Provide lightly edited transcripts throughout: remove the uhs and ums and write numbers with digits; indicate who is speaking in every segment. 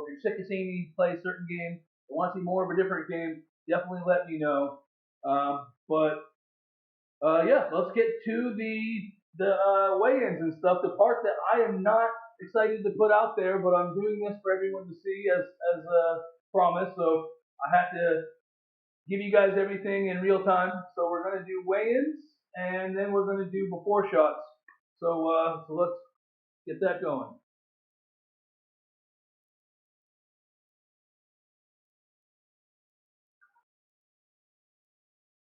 Speaker 1: if you're sick of seeing me play certain games or want to see more of a different game, definitely let me know. Yeah, let's get to the weigh-ins and stuff. The part that I am not excited to put out there, but I'm doing this for everyone to see as promised. So I have to give you guys everything in real time. So we're gonna do weigh-ins and then we're gonna do before shots. So let's get that going.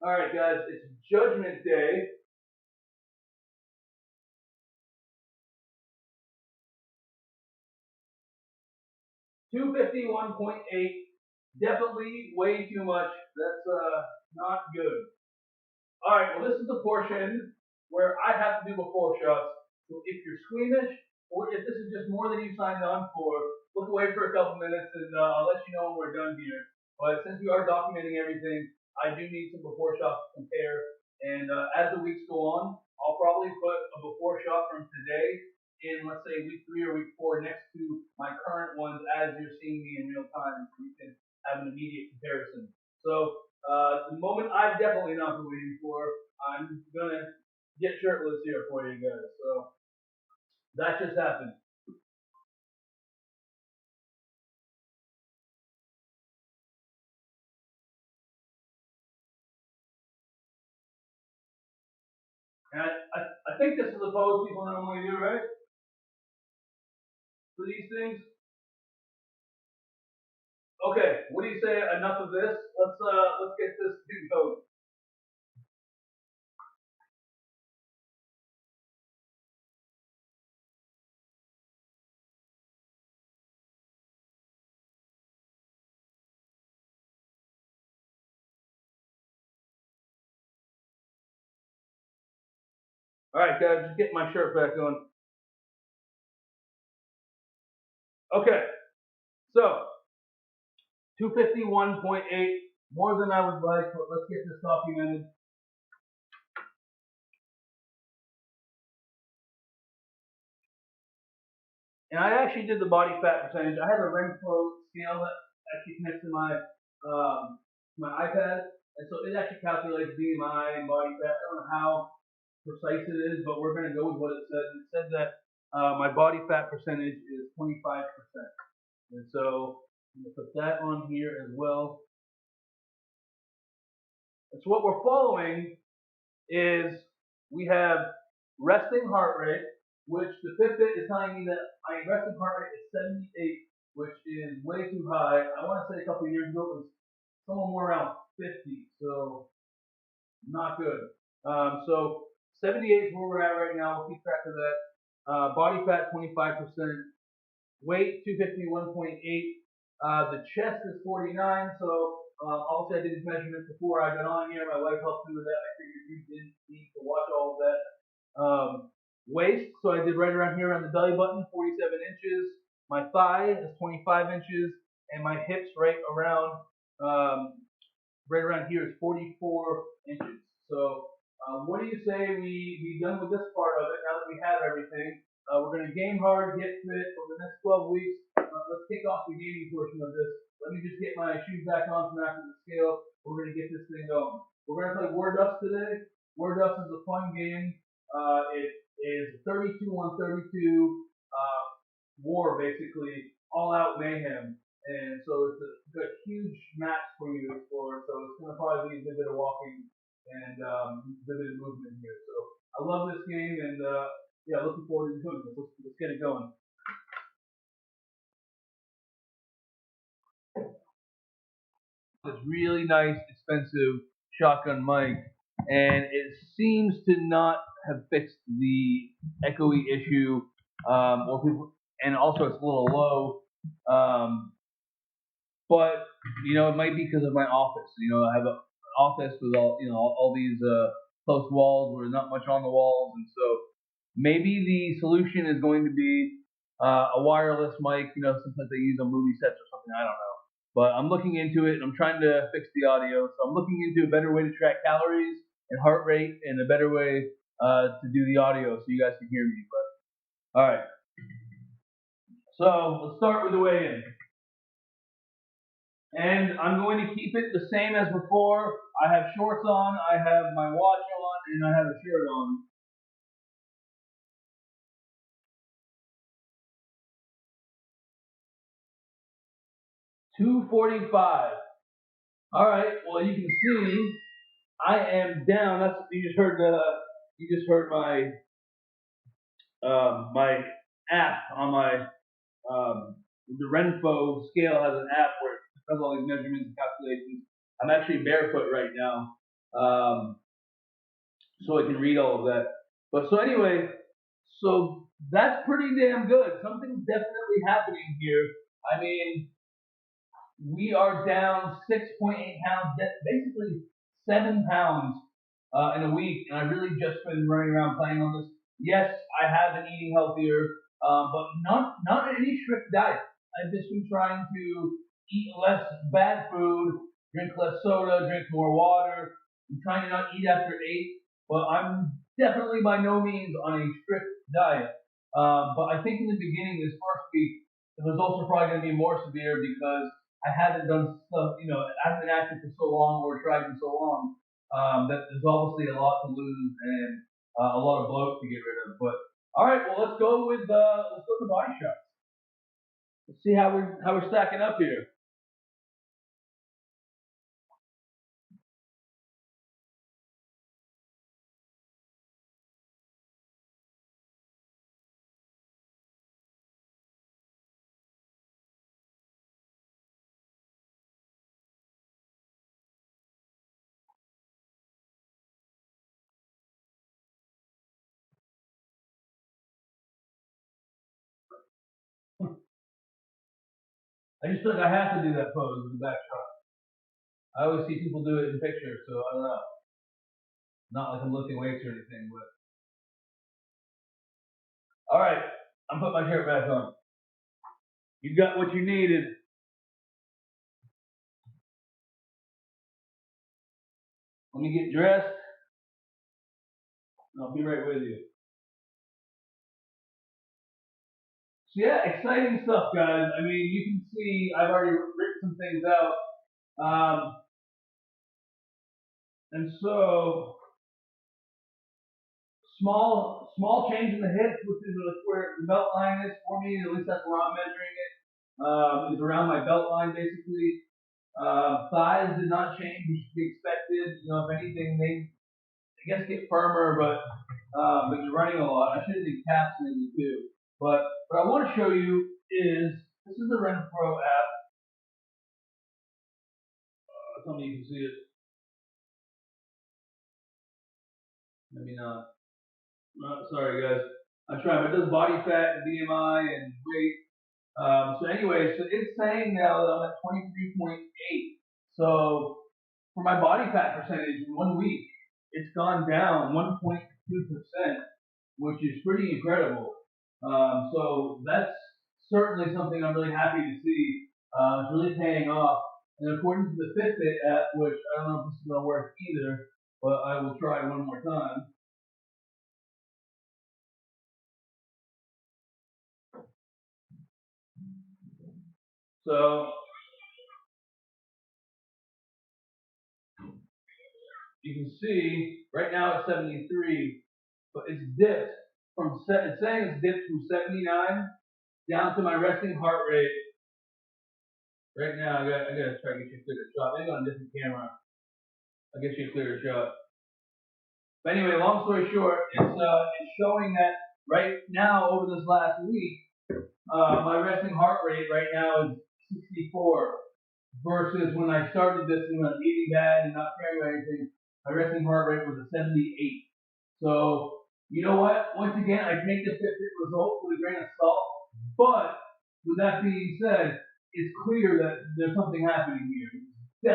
Speaker 1: All right, guys, it's Judgment Day. 251.8, definitely way too much. That's not good. All right, well, this is the portion where I have to do before shots. So if you're squeamish, or if this is just more than you signed on for, look away for a couple minutes and I'll let you know when we're done here. But since we are documenting everything, I do need some before shots to compare. And as the weeks go on, I'll probably put a before shot from today in, let's say, week 3 or week 4 next to my current ones as you're seeing me in real time, so you can have an immediate comparison. So the moment I've definitely not been waiting for, I'm gonna get shirtless here for you guys. So that just happened. And I think this is the pose people normally do, right? For these things. Okay, what do you say? Enough of this. Let's get this thing going. All right, guys, just get my shirt back on. Okay, so 251.8, more than I would like, but let's get this documented. And I actually did the body fat percentage. I have a Renfro scale that actually connects to my iPad, and so it actually calculates BMI and body fat. I don't know how precise it is, but we're going to go with what it says. It said that my body fat percentage is 25%, and so I'm going to put that on here as well. And so what we're following is we have resting heart rate, which the Fitbit is telling me that my resting heart rate is 78, which is way too high. I want to say a couple of years ago it was somewhere more around 50, so not good. So 78 is where we're at right now. We'll keep track of that. Body fat 25%, weight 251.8. The chest is 49, so obviously I did these measurements before I got on here. My wife helped me with that. I figured you didn't need to watch all of that. Waist, so I did right around here on the belly button, 47 inches. My thigh is 25 inches, and my hips right around here is 44 inches. So what do you say we be done with this part of it now that we have everything? We're going to game hard, get fit for the next 12 weeks. Let's kick off the gaming portion of this. Let me just get my shoes back on from after the scale. We're going to get this thing going. We're going to play Word Dust today. Word Dust is a fun game. It is 32 on 32 war, basically, all out mayhem. And so it's a huge match for you to explore. So it's going to probably be a bit of walking and a bit of movement here. So I love this game, and yeah, looking forward to doing this. Let's get it going. This really nice, expensive shotgun mic, and it seems to not have fixed the echoey issue, or people, and also it's a little low. But it might be because of my office. I have an office with all these close walls where there's not much on the walls, and so maybe the solution is going to be a wireless mic. Sometimes they use on movie sets or something. I don't know. But I'm looking into it, and I'm trying to fix the audio. So I'm looking into a better way to track calories and heart rate, and a better way to do the audio so you guys can hear me. But all right. So let's start with the weigh-in. And I'm going to keep it the same as before. I have shorts on, I have my watch on, and I have a shirt on. 245. All right. Well, you can see I am down. That's you just heard my app on my the Renfo scale has an app where it does all these measurements and calculations. I'm actually barefoot right now, so I can read all of that. But so anyway, so that's pretty damn good. Something's definitely happening here. I mean, we are down 6.8 pounds, basically 7 pounds in a week, and I've really just been running around playing on this. Yes, I have been eating healthier, but not any strict diet. I've just been trying to eat less bad food, drink less soda, drink more water. I'm trying to not eat after 8, but I'm definitely by no means on a strict diet. But I think in the beginning, this first week, the results are probably going to be more severe because I haven't done stuff, I haven't been active for so long or tried for so long that there's obviously a lot to lose and a lot of bloat to get rid of. But all right, well let's go to body shots. Let's see how we're stacking up here. I just feel like I have to do that pose with the back shot. I always see people do it in pictures, so I don't know. Not like I'm lifting weights or anything, but all right, I'm putting my shirt back on. You got what you needed. Let me get dressed, and I'll be right with you. So yeah, exciting stuff, guys. I mean, you can see I've already written some things out, and so small change in the hips, which is where the belt line is for me. At least that's where I'm measuring it. Is around my belt line basically. Thighs did not change, which should be expected. If anything, they I guess get firmer, but you're running a lot. I should have did calves maybe too. But what I want to show you is this is the Renfro app. Tell me you can see it. Maybe not. Sorry guys. I'm trying. It does body fat, BMI, and weight. So anyway, so it's saying now that I'm at 23.8. So for my body fat percentage in 1 week, it's gone down 1.2%, which is pretty incredible. So that's certainly something I'm really happy to see. It's really paying off. And according to the Fitbit app, which I don't know if this is going to work either, but I will try one more time. So you can see right now it's 73, but it's dipped it's saying it's dipped from 79 down to my resting heart rate. Right now, I gotta try to get you a clearer shot. Maybe on a different camera, I'll get you a clearer shot. But anyway, long story short, it's showing that right now over this last week, my resting heart rate right now is 64 versus when I started this and when I'm eating bad and not caring about anything, my resting heart rate was a 78. So you know what? Once again, I take the Fitbit results with a grain of salt. But with that being said, it's clear that there's something happening here.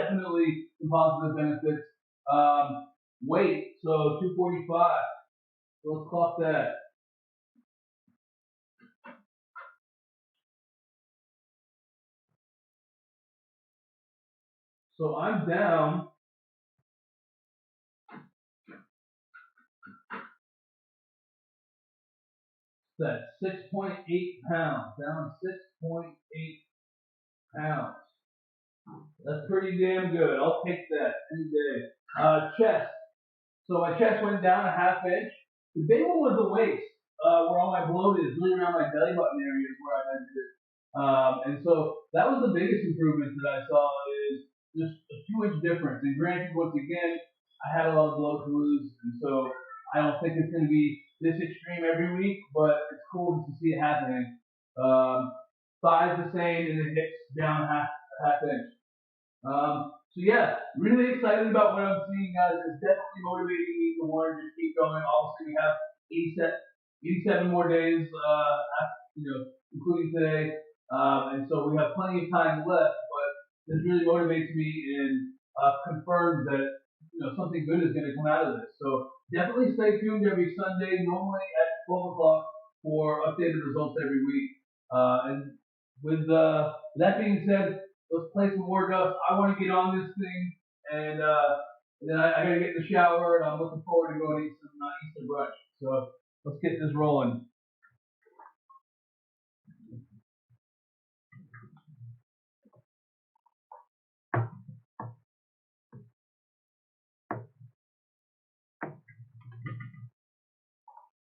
Speaker 1: Definitely some positive benefits. Weight, so 245. So let's clock that. So I'm down. That's 6.8 pounds. Down 6.8 pounds. That's pretty damn good. I'll take that any day. Chest. So my chest went down a half inch. The big one was the waist, where all my bloat is, really around my belly button area is where I measured it. And so that was the biggest improvement that I saw is just a 2 inch difference. And granted, once again, I had a lot of bloat to lose, and so I don't think it's going to be this extreme every week, but it's cool to see it happening. Um, Thighs the same, and the hips down half inch. So yeah, really excited about what I'm seeing, guys. It's definitely motivating me to want to just keep going. Obviously, we have 87 more days, including today, and so we have plenty of time left. But this really motivates me and confirms that something good is going to come out of this. So definitely stay tuned every Sunday, normally at 12 o'clock, for updated results every week. And with that being said, let's play some more dust. I want to get on this thing, and then I got to get in the shower, and I'm looking forward to going to eat some Easter brunch. So let's get this rolling.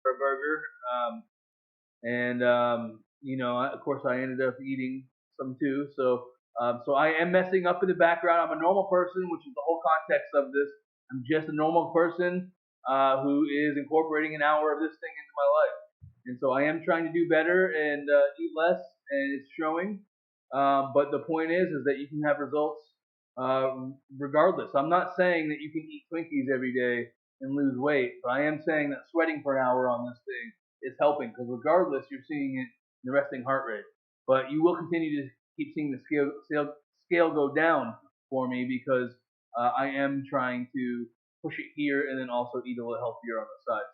Speaker 1: For a burger, and of course, I ended up eating some too. So I am messing up in the background. I'm a normal person, which is the whole context of this. I'm just a normal person who is incorporating an hour of this thing into my life. And so I am trying to do better and eat less, and it's showing. But the point is that you can have results regardless. I'm not saying that you can eat Twinkies every day and lose weight, but I am saying that sweating for an hour on this thing is helping because regardless, you're seeing it in the resting heart rate. But you will continue to keep seeing the scale go down for me because I am trying to push it here and then also eat a little healthier on the side.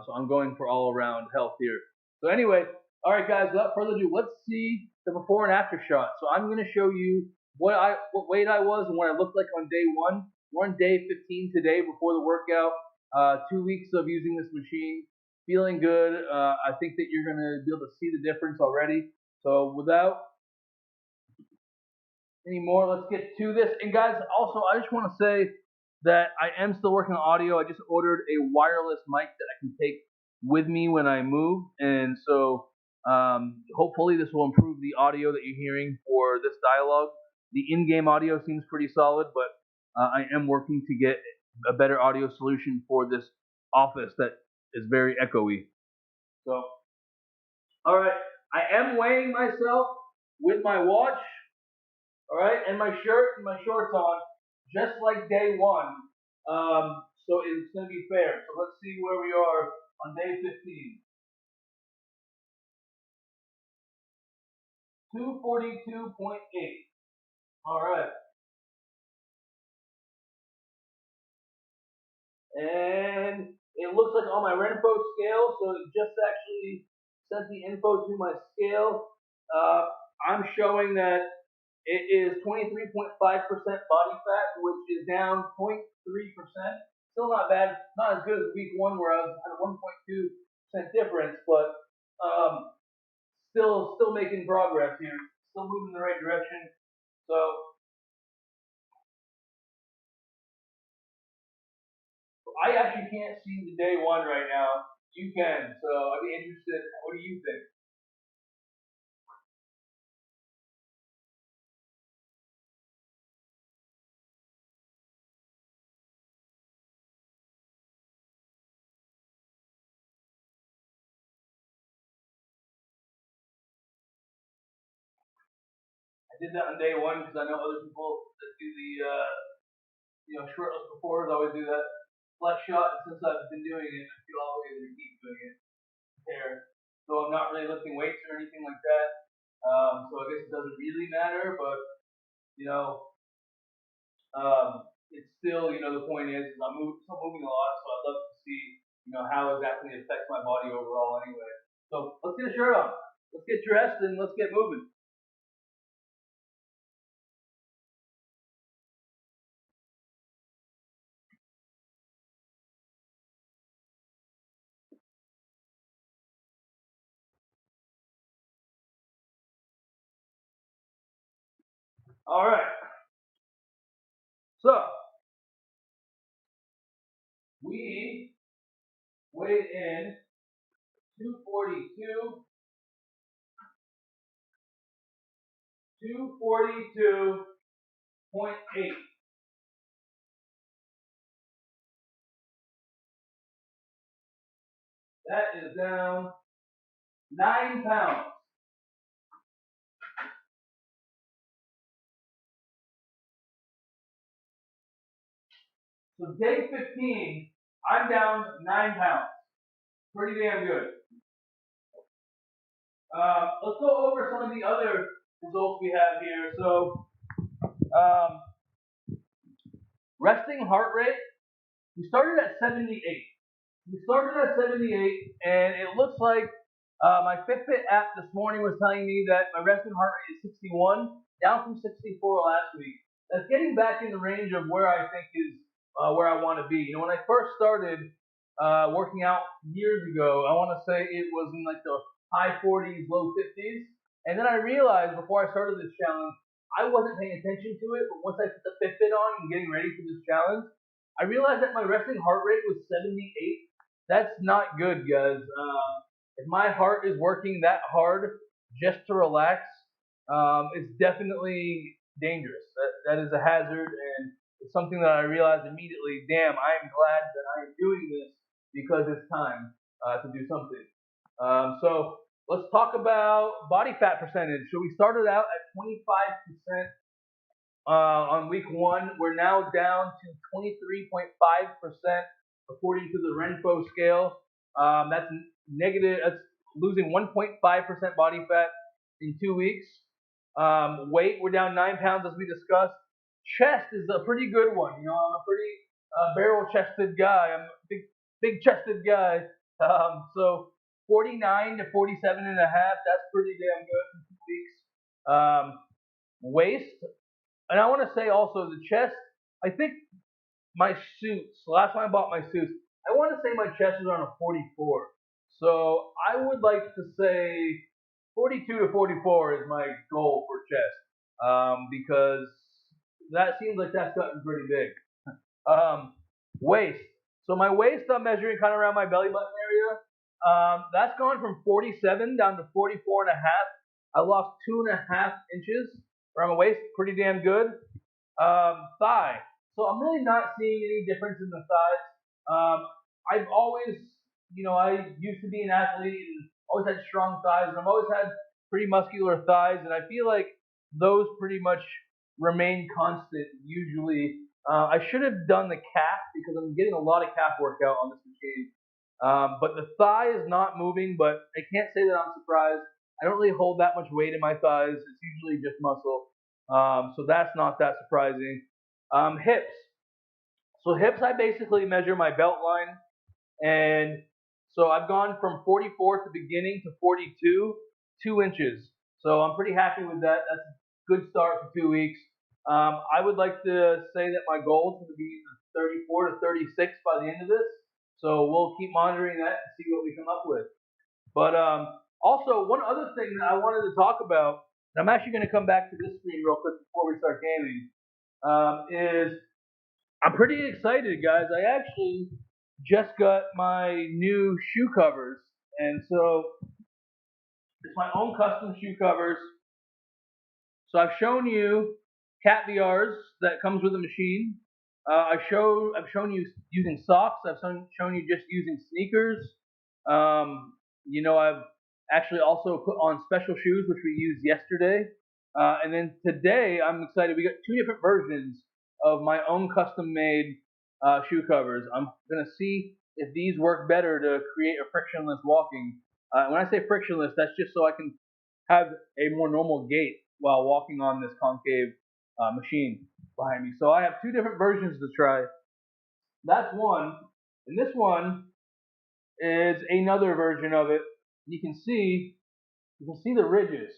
Speaker 1: So I'm going for all around health here. So anyway, all right, guys. Without further ado, let's see the before and after shot. So I'm going to show you what weight I was and what I looked like on day one. We're on day 15 today before the workout. 2 weeks of using this machine, feeling good. I think that you're going to be able to see the difference already. So without any more, let's get to this. And guys, also I just want to say that I am still working on audio. I just ordered a wireless mic that I can take with me when I move, and so hopefully this will improve the audio that you're hearing for this dialogue. The in-game audio seems pretty solid, but I am working to get a better audio solution for this office that is very echoey. So, all right, I am weighing myself with my watch, all right, and my shirt and my shorts on, just like day one. So it's going to be fair. So let's see where we are on day 15. 242.8. All right. And it looks like on my Renfo scale, so it just actually sent the info to my scale. I'm showing that it is 23.5% body fat, which is down 0.3%. Still not bad. Not as good as week one where I was at a 1.2% difference, but still making progress here. Still moving in the right direction. So I actually can't see the day one right now. You can, so I'd be interested. What do you think? I did that on day one because I know other people that do the shortless before always do that flex shot, and since I've been doing it, I feel obligated to keep doing it there. So I'm not really lifting weights or anything like that. So I guess it doesn't really matter, but you know, it's still the point is I'm still moving a lot, so I'd love to see how exactly it affects my body overall anyway. So let's get a shirt on. Let's get dressed and let's get moving. All right. So we weighed in 242, 242.8. That is down 9 pounds. So day 15, I'm down 9 pounds. Pretty damn good. Let's go over some of the other results we have here. So, um, resting heart rate, we started at 78. We started at 78, and it looks like my Fitbit app this morning was telling me that my resting heart rate is 61, down from 64 last week. That's getting back in the range of where I think is where I want to be. You know, when I first started working out years ago, I want to say it was in like the high 40s, low 50s. And then I realized before I started this challenge, I wasn't paying attention to it. But once I put the Fitbit on and getting ready for this challenge, I realized that my resting heart rate was 78. That's not good, guys. If my heart is working that hard just to relax, it's definitely dangerous. That is a hazard, and it's something that I realized immediately. Damn, I am glad that I am doing this because it's time to do something. So let's talk about body fat percentage. So we started out at 25% on week 1. We're now down to 23.5% according to the Renfo scale. That's negative. That's losing 1.5% body fat in 2 weeks. Weight, we're down 9 pounds as we discussed. Chest is a pretty good one. You know, I'm a pretty barrel-chested guy. I'm a big chested guy. So 49 to 47 and a half. That's pretty damn good in 2 weeks. Waist, and I want to say also the chest. I think my suits. Last time I bought my suits, I want to say my chest is around a 44. So I would like to say 42 to 44 is my goal for chest, because that seems like that's gotten pretty big. Waist. So my waist, I'm measuring kind of around my belly button area. That's gone from 47 down to 44 and a half. I lost 2.5 inches around my waist. Pretty damn good. Thigh. So I'm really not seeing any difference in the thighs. I've always, you know, I used to be an athlete and always had strong thighs, and I've always had pretty muscular thighs, and I feel like those pretty much remain constant usually. I should have done the calf because I'm getting a lot of calf workout on this machine. But the thigh is not moving, but I can't say that I'm surprised. I don't really hold that much weight in my thighs. It's usually just muscle. So that's not that surprising. Hips. So hips, I basically measure my belt line, and so I've gone from 44 at the beginning to 42, 2 inches. So I'm pretty happy with that. That's a good start for 2 weeks. I would like to say that my goal is to be 34 to 36 by the end of this. So we'll keep monitoring that and see what we come up with. But also, one other thing that I wanted to talk about, and I'm actually going to come back to this screen real quick before we start gaming, is I'm pretty excited, guys. I actually just got my new shoe covers, and so it's my own custom shoe covers. So I've shown you cat VRs that comes with the machine. I've shown you using socks. I've shown you just using sneakers. I've actually also put on special shoes, which we used yesterday. And then today, I'm excited. We got 2 different versions of my own custom-made shoe covers. I'm going to see if these work better to create a frictionless walking. When I say frictionless, that's just so I can have a more normal gait while walking on this concave machine behind me. So I have 2 different versions to try. That's one, and this one is another version of it. You can see the ridges.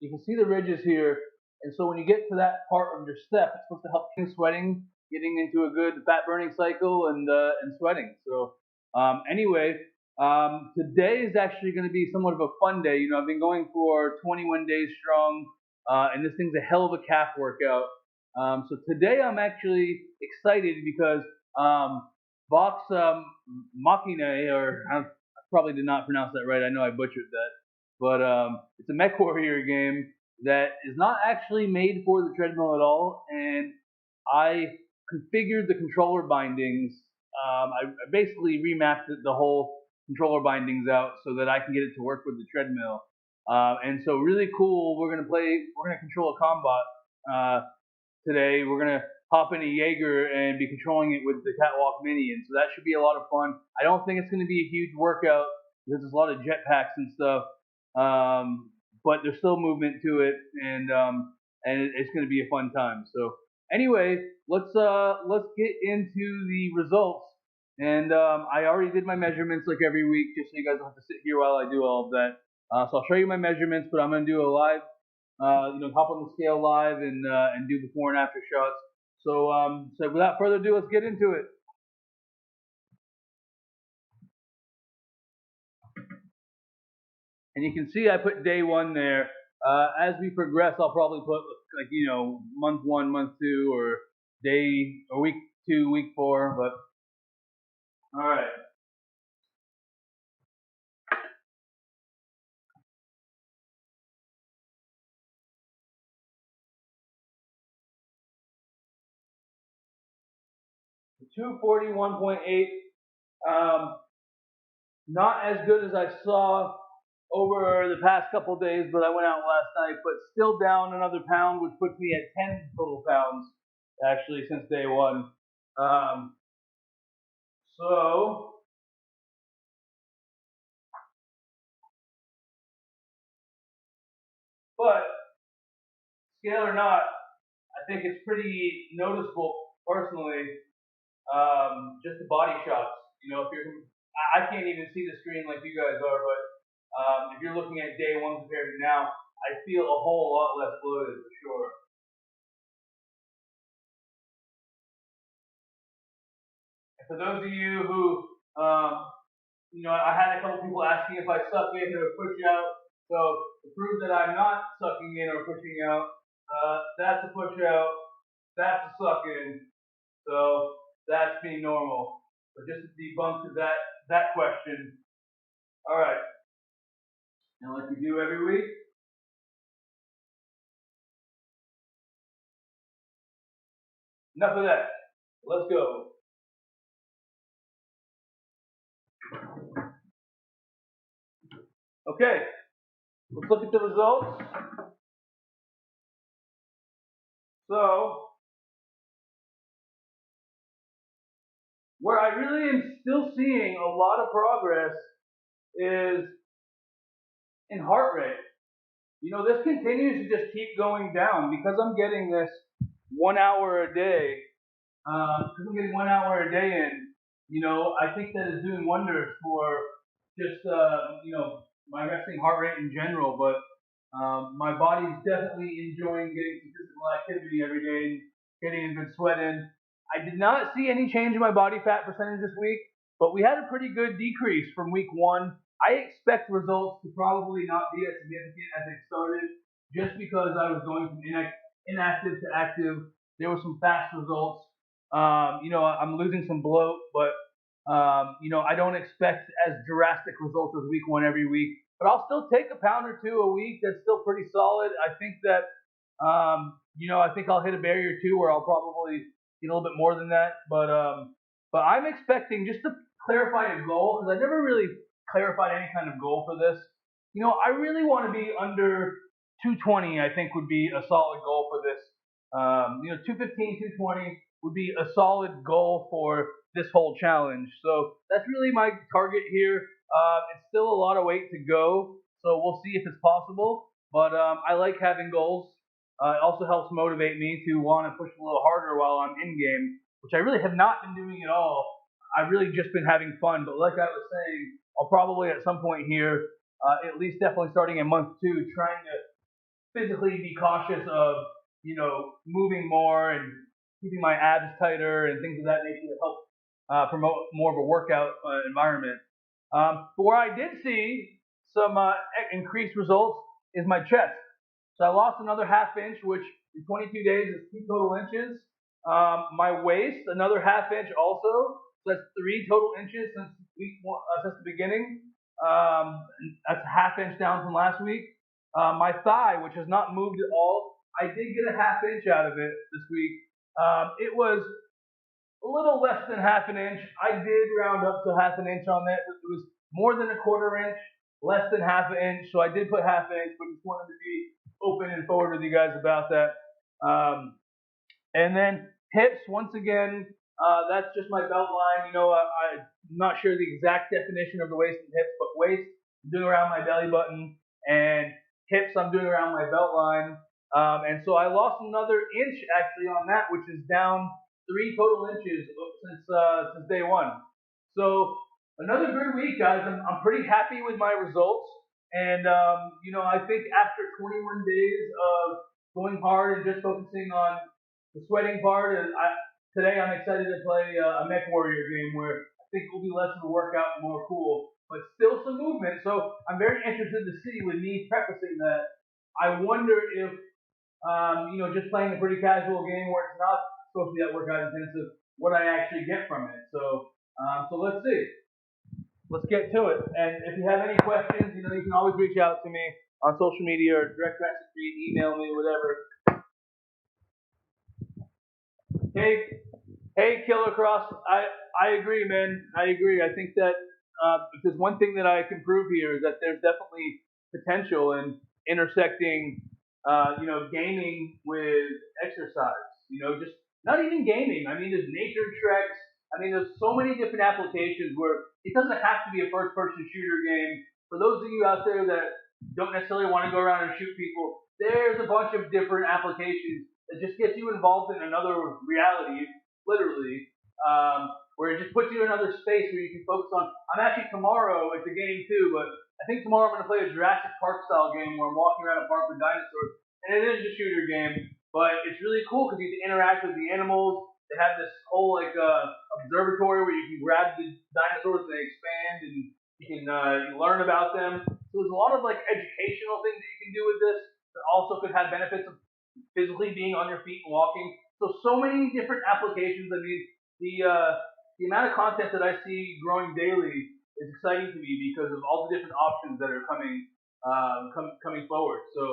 Speaker 1: You can see the ridges here, and so when you get to that part of your step, it's supposed to help you sweating, getting into a good fat burning cycle, and sweating. So anyway, today is actually going to be somewhat of a fun day. You know, I've been going for 21 days strong, and this thing's a hell of a calf workout. So today I'm actually excited because Vox Machina, or I probably did not pronounce that right. I know I butchered that, but it's a Mech Warrior game that is not actually made for the treadmill at all, and I configured the controller bindings. I basically remapped the whole controller bindings out so that I can get it to work with the treadmill. And so really cool. We're gonna control a combat today. We're gonna hop into Jaeger and be controlling it with the Catwalk Mini, and so that should be a lot of fun. I don't think it's gonna be a huge workout because there's a lot of jetpacks and stuff, but there's still movement to it, and it's gonna be a fun time. So anyway, let's get into the results. And I already did my measurements like every week, just so you guys don't have to sit here while I do all of that. So I'll show you my measurements, but I'm gonna do a live hop on the scale live and do before and after shots. So without further ado, let's get into it. And you can see I put day one there. As we progress, I'll probably put like month one, month two, or week two, week four. But all right. So 241.8. Not as good as I saw over the past couple of days, but I went out last night, but still down another pound, which puts me at 10 total pounds, actually, since day one. Um, so, but scale or not, I think it's pretty noticeable personally, just the body shots. If you're, I can't even see the screen like you guys are, but if you're looking at day one compared to now, I feel a whole lot less bloated for sure. And for those of you who, I had a couple people asking if I suck in or push out. So to prove that I'm not sucking in or pushing out, that's a push out, that's a suck in. So that's being normal. But just to debunk that question. All right. And like we do every week, enough of that. Let's go. Okay. Let's look at the results. So where I really am still seeing a lot of progress is in heart rate. This continues to just keep going down because I'm getting this 1 hour a day. Because I'm getting 1 hour a day in, I think that is doing wonders for just, my resting heart rate in general. But my body's definitely enjoying getting some physical activity every day and getting a good sweat in. I did not see any change in my body fat percentage this week, but we had a pretty good decrease from week one. I expect results to probably not be as significant as they started, just because I was going from inactive to active. There were some fast results. I'm losing some bloat, but I don't expect as drastic results as week one every week. But I'll still take a pound or two a week. That's still pretty solid. I think that, I think I'll hit a barrier too, where I'll probably get a little bit more than that. But I'm expecting, just to clarify a goal, because I never really clarified any kind of goal for this. I really want to be under 220. I think would be a solid goal for this. 215, 220 would be a solid goal for this whole challenge. So that's really my target here. It's still a lot of weight to go, so we'll see if it's possible. But I like having goals. It also helps motivate me to want to push a little harder while I'm in game, which I really have not been doing at all. I've really just been having fun. But like I was saying, I'll probably at some point here, at least definitely starting in month two, trying to physically be cautious of, moving more and keeping my abs tighter and things of that nature to help promote more of a workout environment. But where I did see some increased results is my chest. So I lost another half inch, which in 22 days is 2 total inches. My waist, another half inch also. So that's 3 total inches since since the beginning. That's a half inch down from last week. My thigh, which has not moved at all, I did get a half inch out of it this week. It was a little less than half an inch. I did round up to half an inch on that. It was more than a quarter inch, less than half an inch. So I did put half an inch, but just wanted to be open and forward with you guys about that. And then hips, once again, that's just my belt line. I'm not sure the exact definition of the waist and hips, but waist, I'm doing around my belly button, and hips, I'm doing around my belt line. And so I lost another inch actually on that, which is down 3 total inches since day one. So another good week, guys. I'm pretty happy with my results. And, I think after 21 days of going hard and just focusing on the sweating part, and today I'm excited to play a Mech Warrior game where I think it will be less of a workout and more cool, but still some movement. So I'm very interested to see with me prefacing that. I wonder if, just playing a pretty casual game where it's not supposed to be that workout intensive, what I actually get from it. So let's see. Let's get to it. And if you have any questions, you can always reach out to me on social media or direct message me, email me, whatever. Hey, Killer Cross. I agree, man. I agree. I think that because one thing that I can prove here is that there's definitely potential in intersecting, gaming with exercise. Just not even gaming. I mean, there's nature treks. I mean, there's so many different applications where it doesn't have to be a first-person shooter game. For those of you out there that don't necessarily want to go around and shoot people, there's a bunch of different applications that just gets you involved in another reality, literally, where it just puts you in another space where you can focus on. I'm actually tomorrow, it's a game too, but I think tomorrow I'm going to play a Jurassic Park style game where I'm walking around a park with dinosaurs, and it is a shooter game, but it's really cool because you can interact with the animals. They have this whole observatory where you can grab the dinosaurs and they expand, and you can you learn about them. So there's a lot of educational things that you can do with this that also could have benefits of physically being on your feet and walking. So many different applications. I mean, the amount of content that I see growing daily is exciting to me because of all the different options that are coming forward. So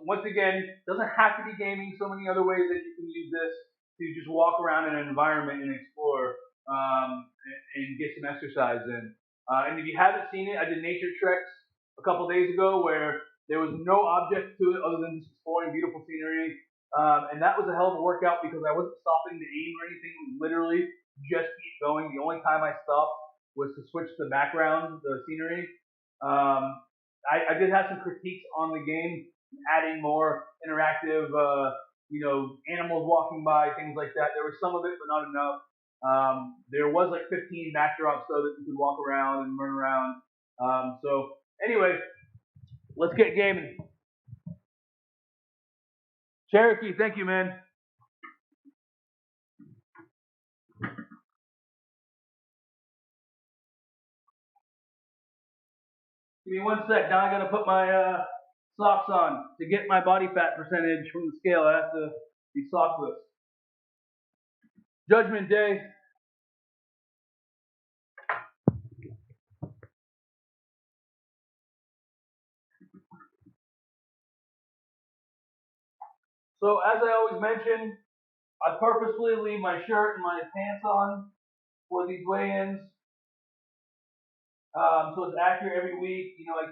Speaker 1: once again, it doesn't have to be gaming. So many other ways that you can use this to just walk around in an environment and explore and get some exercise in. And if you haven't seen it, I did nature treks a couple days ago where there was no object to it other than just exploring beautiful scenery. And that was a hell of a workout because I wasn't stopping to aim or anything. It was literally just keep going. The only time I stopped was to switch the background, the scenery. I did have some critiques on the game, adding more interactive, animals walking by, things like that. There was some of it, but not enough. There was 15 backdrops though that you could walk around and run around. So anyway, let's get gaming. Cherokee, thank you, man. Give me one sec. Now I gotta put my socks on to get my body fat percentage from the scale. I have to be sockless. Judgment Day. So as I always mention, I purposefully leave my shirt and my pants on for these weigh-ins. So it's accurate every week. I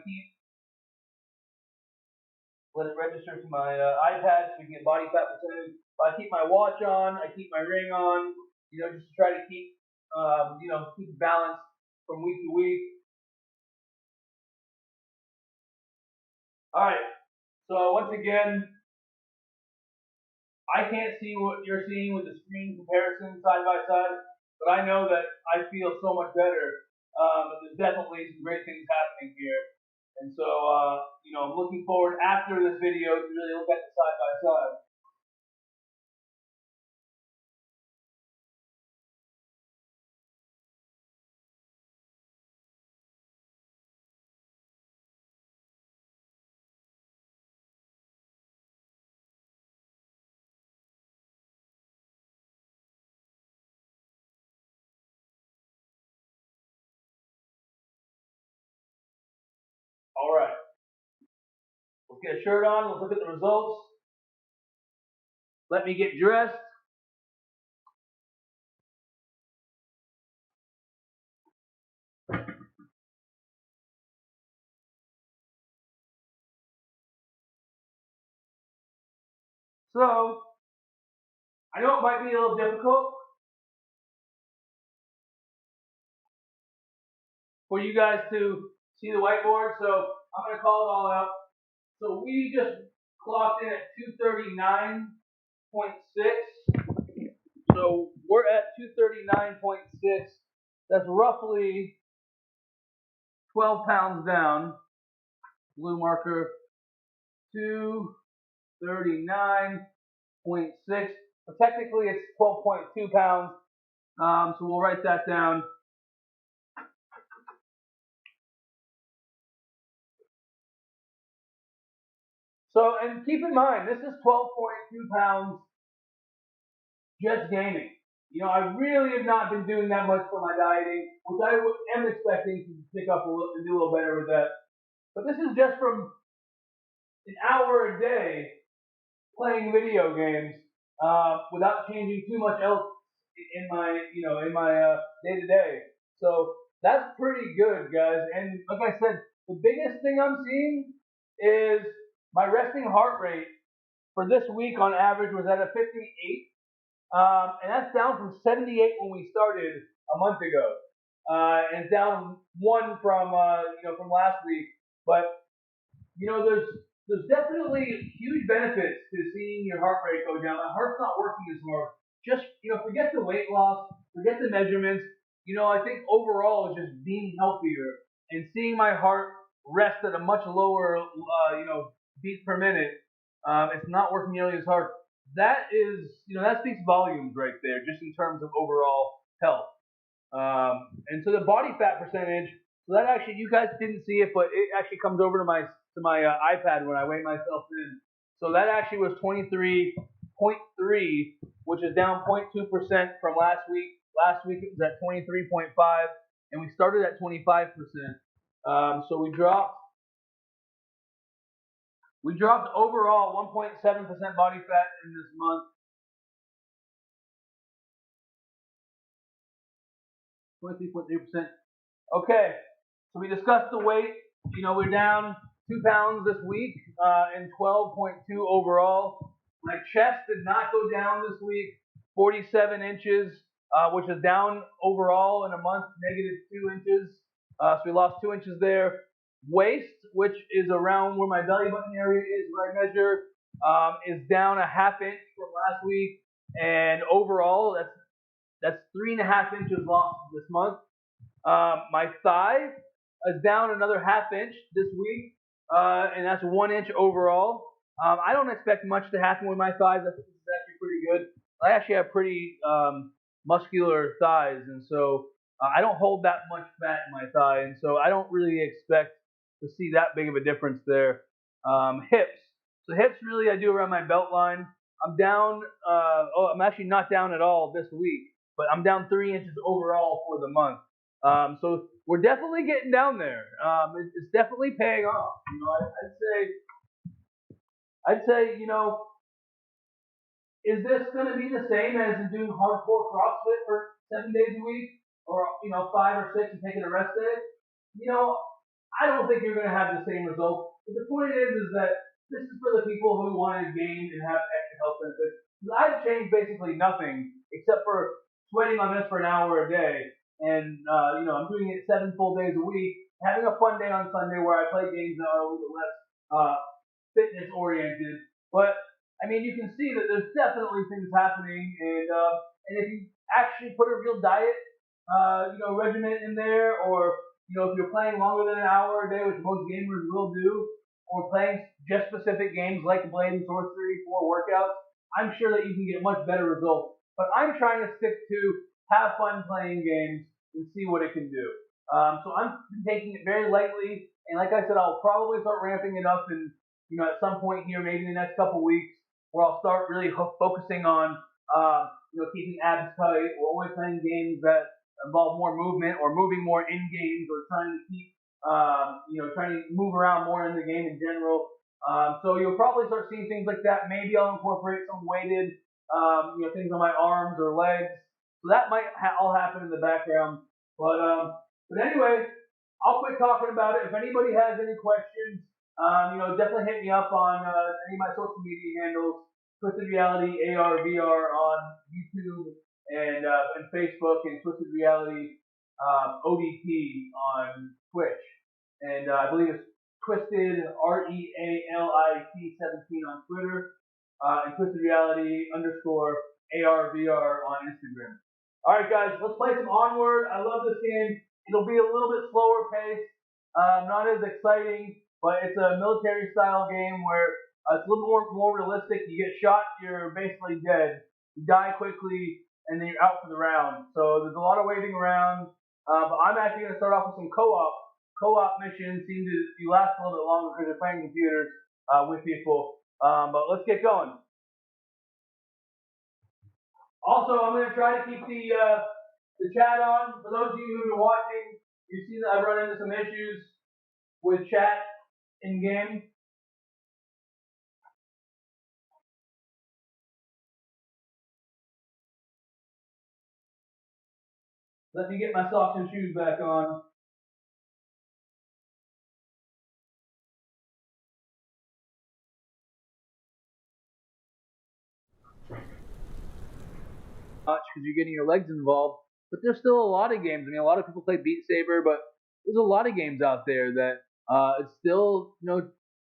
Speaker 1: let it register to my iPad so we can get body fat percentage. But I keep my watch on. I keep my ring on. Just to try to keep keep balance from week to week. All right. So once again, I can't see what you're seeing with the screen comparison side by side, but I know that I feel so much better. There's definitely some great things happening here. And so, I'm looking forward after this video to really look at the side by side. All right, let's get a shirt on. Let's look at the results. Let me get dressed. So, I know it might be a little difficult for you guys to see the whiteboard, so I'm going to call it all out. So we just clocked in at 239.6. So we're at 239.6. That's roughly 12 pounds down. Blue marker, 239.6. So technically it's 12.2 pounds. So we'll write that down. So, and keep in mind, this is 12.2 pounds just gaming. You know, I really have not been doing that much for my dieting, which I am expecting to pick up a little and do a little better with that. But this is just from an hour a day playing video games without changing too much else in my, in my day to day. So that's pretty good, guys. And like I said, the biggest thing I'm seeing is my resting heart rate for this week on average was at a 58. And that's down from 78 when we started a month ago. And it's down one from last week. But there's definitely huge benefits to seeing your heart rate go down. My heart's not working as hard. Just forget the weight loss, forget the measurements. I think overall it's just being healthier and seeing my heart rest at a much lower, beats per minute. It's not working nearly as hard. That is, that speaks volumes right there, just in terms of overall health. And so the body fat percentage. So that actually, you guys didn't see it, but it actually comes over to my iPad when I weigh myself in. So that actually was 23.3, which is down 0.2% from last week. Last week it was at 23.5, and we started at 25%. So we dropped overall 1.7% body fat in this month. 23.3%. Okay, so we discussed the weight. We're down 2 pounds this week and 12.2 overall. My chest did not go down this week, 47 inches, which is down overall in a month, -2 inches. So we lost 2 inches there. Waist, which is around where my belly button area is, where I measure, is down a ½ inch from last week. And overall, that's 3.5 inches lost this month. My thigh is down another ½ inch this week, and that's 1 inch overall. I don't expect much to happen with my thighs. I think this is actually pretty good. I actually have pretty muscular thighs, and so I don't hold that much fat in my thigh, and so I don't really expect to see that big of a difference there. Hips. So hips really I do around my belt line. I'm down. I'm actually not down at all this week, but I'm down 3 inches overall for the month. So we're definitely getting down there. It's definitely paying off. I'd say, is this going to be the same as in doing hardcore CrossFit for 7 days a week, or 5 or 6 and taking a rest day? I don't think you're going to have the same results. But the point is that this is for the people who want to gain and have extra health benefits. I've changed basically nothing except for sweating on this for an hour a day. And, I'm doing it 7 full days a week, having a fun day on Sunday where I play games that are a little bit less fitness oriented. But, I mean, you can see that there's definitely things happening. And if you actually put a real diet, regimen in there, or, if you're playing longer than an hour a day, which most gamers will do, or playing just specific games like Blade and Sorcery for workouts, I'm sure that you can get much better results. But I'm trying to stick to have fun playing games and see what it can do. So I'm taking it very lightly, and like I said, I'll probably start ramping it up, and at some point here, maybe in the next couple weeks, where I'll start really focusing on keeping abs tight, or only playing games that involve more movement, or moving more in games, or trying to keep trying to move around more in the game in general. So you'll probably start seeing things like that. Maybe I'll incorporate some weighted, things on my arms or legs. So that might all happen in the background. But anyway, I'll quit talking about it. If anybody has any questions, definitely hit me up on any of my social media handles. Twisted Reality ARVR on YouTube and Facebook, and Twisted Reality ODT on Twitch, and I believe it's Twisted REALIT 17 on Twitter, and Twisted Reality underscore ARVR on Instagram. All right, guys, let's play some Onward. I love this game. It'll be a little bit slower paced, not as exciting, but it's a military style game where it's a little more realistic. You get shot, you're basically dead. You die quickly, and then you're out for the round. So there's a lot of waiting around. But I'm actually going to start off with some co-op. Co-op missions seem to last a little bit longer because they're playing computers with people. But let's get going. Also, I'm going to try to keep the chat on. For those of you who've been watching, you've seen that I've run into some issues with chat in game. Let me get my socks and shoes back on. Much because you're getting your legs involved, but there's still a lot of games. I mean, a lot of people play Beat Saber, but there's a lot of games out there that it's still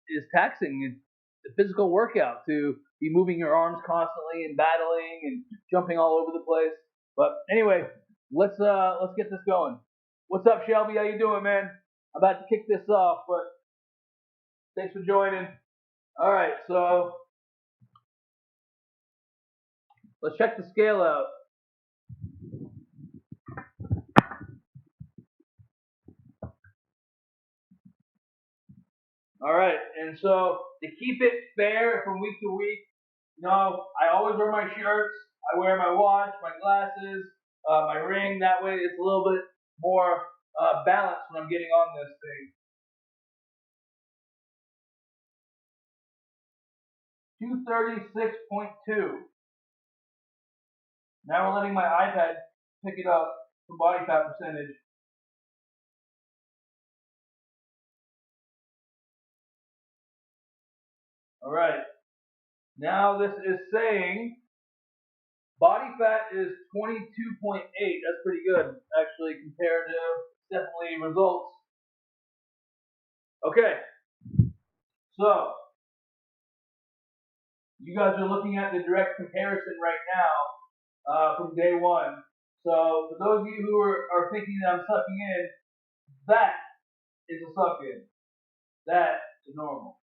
Speaker 1: is taxing. It's a physical workout to be moving your arms constantly and battling and jumping all over the place. But anyway, let's get this going. What's up, Shelby? How you doing, man? I'm about to kick this off, but thanks for joining. All right, so let's check the scale out. All right, and so to keep it fair from week to week, I always wear my shirts. I wear my watch, my glasses, my ring. That way, it's a little bit more balanced when I'm getting on this thing. 236.2. Now we're letting my iPad pick it up for body fat percentage. All right. Now this is saying body fat is 22.8. That's pretty good, actually, compared to definitely results. Okay. So you guys are looking at the direct comparison right now from day one. So for those of you who are thinking that I'm sucking in, that is a suck in. That is normal.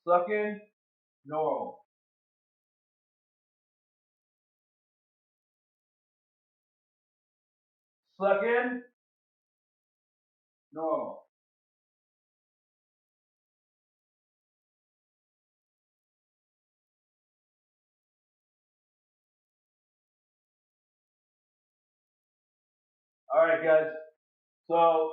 Speaker 1: Suck in, normal. Suck in, normal. All right, guys. So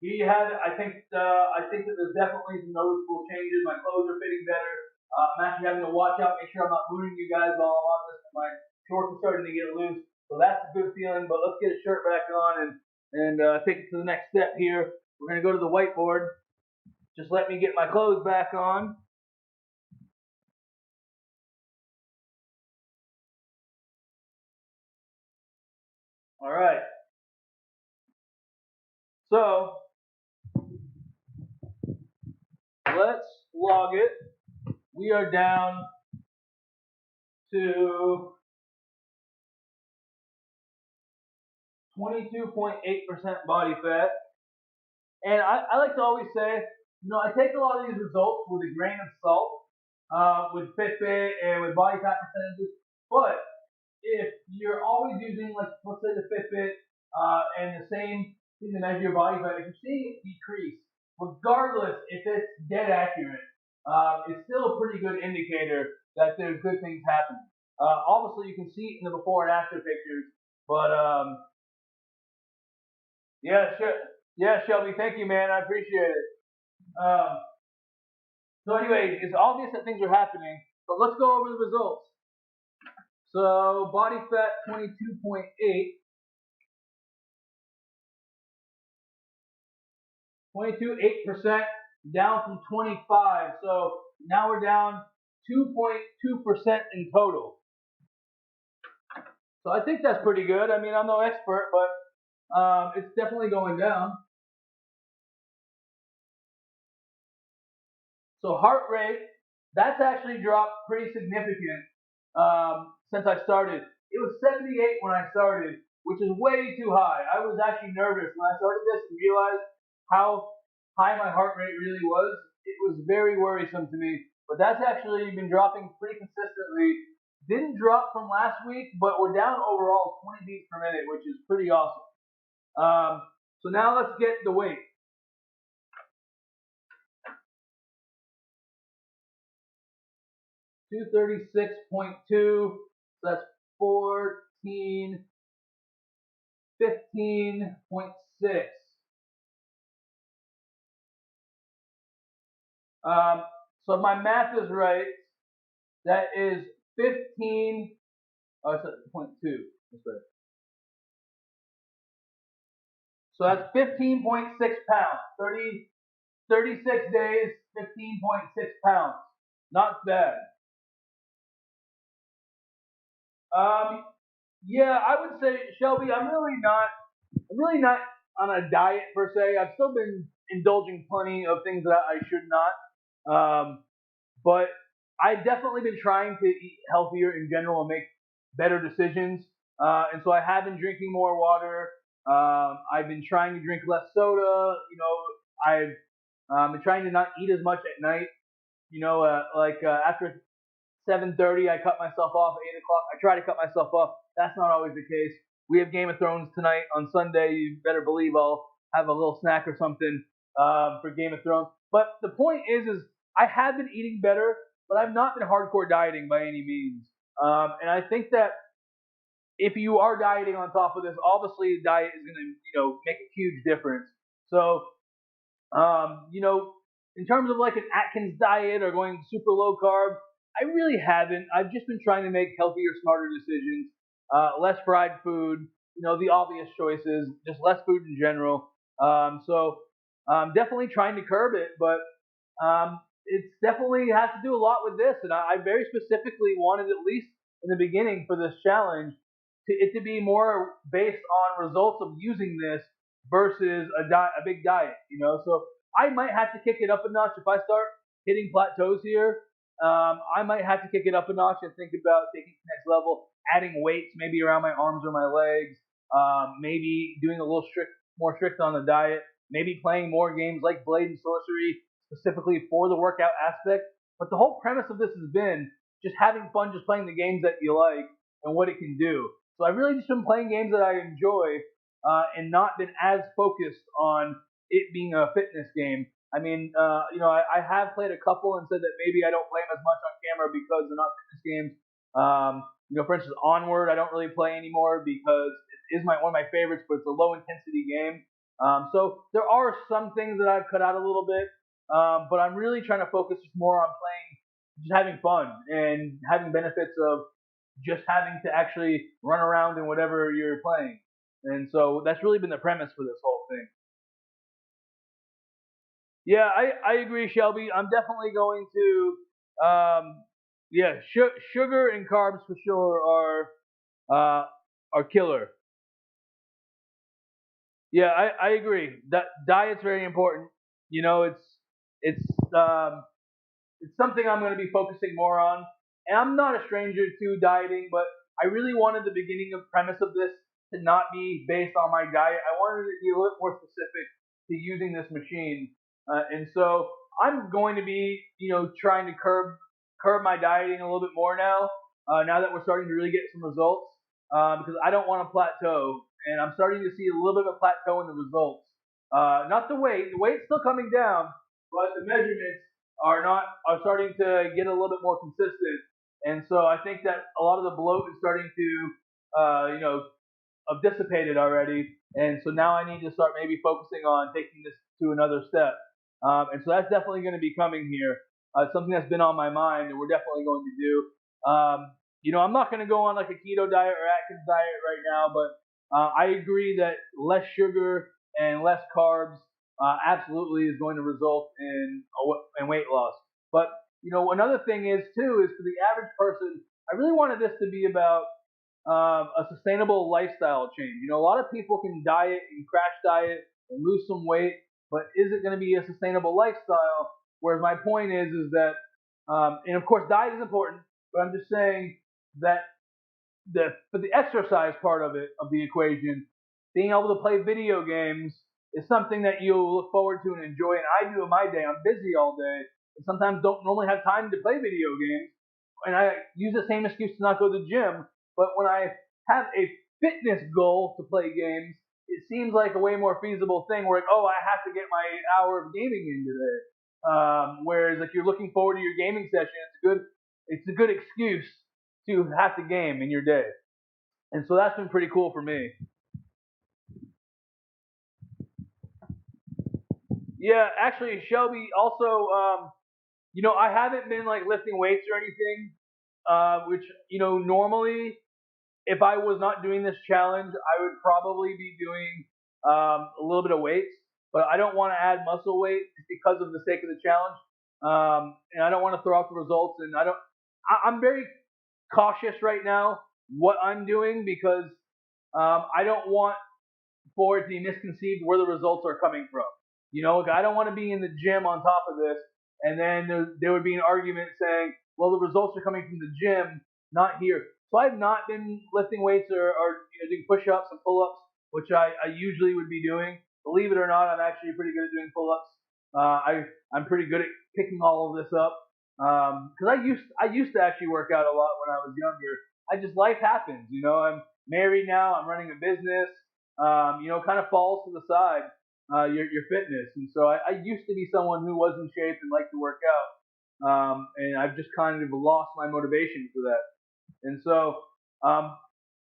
Speaker 1: here you have it. I think that there's definitely some noticeable changes. My clothes are fitting better. I'm actually having to watch out, make sure I'm not booting you guys while I'm on this. My shorts are starting to get loose, so that's a good feeling. But let's get a shirt back on and take it to the next step here. We're gonna go to the whiteboard. Just let me get my clothes back on. All right. So let's log it. We are down to 22.8% body fat. And I like to always say, I take a lot of these results with a grain of salt, with Fitbit and with body fat percentages. But if you're always using, like, let's say the Fitbit and the same thing to measure your body fat, if you're seeing it decrease, regardless if it's dead accurate, it's still a pretty good indicator that there's good things happening. Obviously, you can see it in the before and after pictures, but yeah, sure. Yeah, Shelby, thank you, man. I appreciate it. Um, so anyway, it's obvious that things are happening, but let's go over the results. So body fat 22.8, 22.8% down from 25. So now we're down 2.2% in total. So I think that's pretty good. I mean, I'm no expert, but it's definitely going down. So heart rate, that's actually dropped pretty significant since I started. It was 78 when I started, which is way too high. I was actually nervous when I started this and realized how high my heart rate really was. It was very worrisome to me. But that's actually been dropping pretty consistently. Didn't drop from last week, but we're down overall 20 beats per minute, which is pretty awesome. So now let's get the weight. 236.2, so that's 15.6. So if my math is right, that is 15, oh, it's 0.2. That's right. So that's 15.6 pounds. 36 days, 15.6 pounds. Not bad. Um, yeah, I would say, Shelby, I'm really not on a diet per se. I've still been indulging plenty of things that I should not. But I've definitely been trying to eat healthier in general and make better decisions. And so I have been drinking more water. I've been trying to drink less soda. I've been trying to not eat as much at night. After 7:30, I cut myself off. 8 o'clock, I try to cut myself off. That's not always the case. We have Game of Thrones tonight on Sunday. You better believe I'll have a little snack or something for Game of Thrones. But the point is I have been eating better, but I've not been hardcore dieting by any means. And I think that if you are dieting on top of this, obviously the diet is going to make a huge difference. So in terms of like an Atkins diet or going super low carb, I really haven't. I've just been trying to make healthier, smarter decisions. Less fried food, the obvious choices, just less food in general. So definitely trying to curb it, but it's definitely has to do a lot with this. And I very specifically wanted, at least in the beginning for this challenge, it to be more based on results of using this versus a big diet. So I might have to kick it up a notch if I start hitting plateaus here. I might have to kick it up a notch and think about taking it to the next level, adding weights maybe around my arms or my legs, maybe doing a little more strict on the diet, maybe playing more games like Blade and Sorcery specifically for the workout aspect. But the whole premise of this has been just having fun, just playing the games that you like and what it can do. So I've really just been playing games that I enjoy and not been as focused on it being a fitness game. I mean, I have played a couple and said that maybe I don't play them as much on camera because they're not fitness games. For instance, Onward I don't really play anymore because it is one of my favorites, but it's a low intensity game. So there are some things that I've cut out a little bit, but I'm really trying to focus just more on playing, just having fun and having benefits of just having to actually run around in whatever you're playing. And so that's really been the premise for this whole thing. Yeah, I agree, Shelby. I'm definitely going to, yeah, sugar and carbs for sure are killer. Yeah, I agree. That diet's very important. It's um, it's something I'm going to be focusing more on. And I'm not a stranger to dieting, but I really wanted the beginning of premise of this to not be based on my diet. I wanted it to be a little more specific to using this machine. And so I'm going to be, trying to curb my dieting a little bit more now. Now that we're starting to really get some results, because I don't want to plateau, and I'm starting to see a little bit of a plateau in the results. Not the weight. The weight's still coming down, but the measurements are starting to get a little bit more consistent. And so I think that a lot of the bloat is starting to have dissipated already. and so now I need to start maybe focusing on taking this to another step. And so that's definitely going to be coming here. Something that's been on my mind, and we're definitely going to do. I'm not going to go on like a keto diet or Atkins diet right now, but I agree that less sugar and less carbs absolutely is going to result in weight loss. But another thing is too is for the average person, I really wanted this to be about a sustainable lifestyle change. A lot of people can diet and crash diet and lose some weight, but is it going to be a sustainable lifestyle? Whereas my point is that, and of course, diet is important, but I'm just saying that for the exercise part of the equation, being able to play video games is something that you'll look forward to and enjoy. And I do in my day. I'm busy all day, and sometimes don't normally have time to play video games. And I use the same excuse to not go to the gym. But when I have a fitness goal to play games, it seems like a way more feasible thing. Where I have to get my hour of gaming in today. Whereas if you're looking forward to your gaming session, it's a good excuse to have to game in your day. And so that's been pretty cool for me. Yeah, actually, Shelby, also, I haven't been like lifting weights or anything, which, normally if I was not doing this challenge, I would probably be doing a little bit of weights, but I don't want to add muscle weight just because of the sake of the challenge. And I don't want to throw off the results. And I'm very cautious right now what I'm doing because I don't want for it to be misconceived where the results are coming from. Like, I don't want to be in the gym on top of this, and then there would be an argument saying, well, the results are coming from the gym, not here. So I've not been lifting weights or doing push-ups and pull-ups, which I usually would be doing. Believe it or not, I'm actually pretty good at doing pull-ups. I'm pretty good at picking all of this up because I used to actually work out a lot when I was younger. Life happens. I'm married now. I'm running a business. Kind of falls to the side, your fitness. And so I used to be someone who was in shape and liked to work out. And I've just kind of lost my motivation for that. And so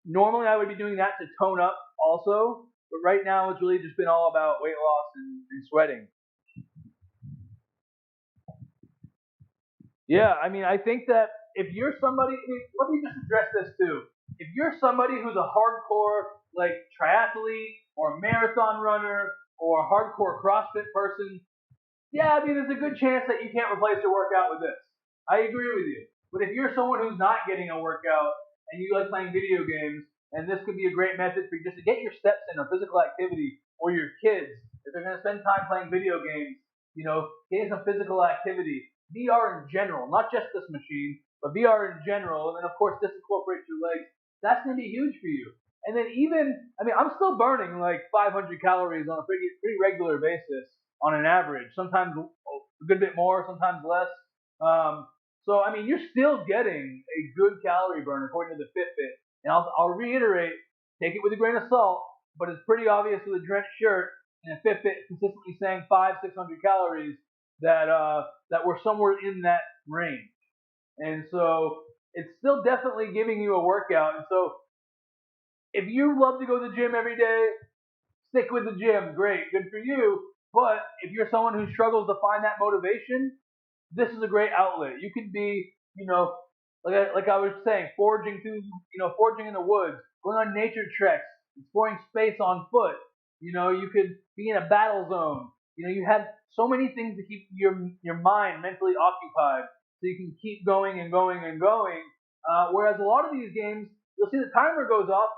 Speaker 1: normally I would be doing that to tone up also. But right now it's really just been all about weight loss and sweating. Yeah, I mean, I think that if you're somebody, let me just address this too. If you're somebody who's a hardcore like triathlete or marathon runner or a hardcore CrossFit person, yeah, I mean, there's a good chance that you can't replace your workout with this. I agree with you. But if you're someone who's not getting a workout and you like playing video games, and this could be a great method for you just to get your steps in or physical activity, or your kids, if they're going to spend time playing video games, getting some physical activity, VR in general, not just this machine, but VR in general, and then of course this incorporates your legs, that's going to be huge for you. And then I'm still burning like 500 calories on a pretty regular basis on an average. Sometimes a good bit more, sometimes less. So I mean, you're still getting a good calorie burn according to the Fitbit. And I'll reiterate, take it with a grain of salt, but it's pretty obvious with a drenched shirt and a Fitbit consistently saying 500-600 calories that we're somewhere in that range. And so it's still definitely giving you a workout. And so if you love to go to the gym every day, stick with the gym. Great, good for you. But if you're someone who struggles to find that motivation, this is a great outlet. You could be, like I was saying, foraging in the woods, going on nature treks, exploring space on foot. You could be in a battle zone. You have so many things to keep your mind mentally occupied, so you can keep going and going and going. Whereas a lot of these games, you'll see the timer goes off.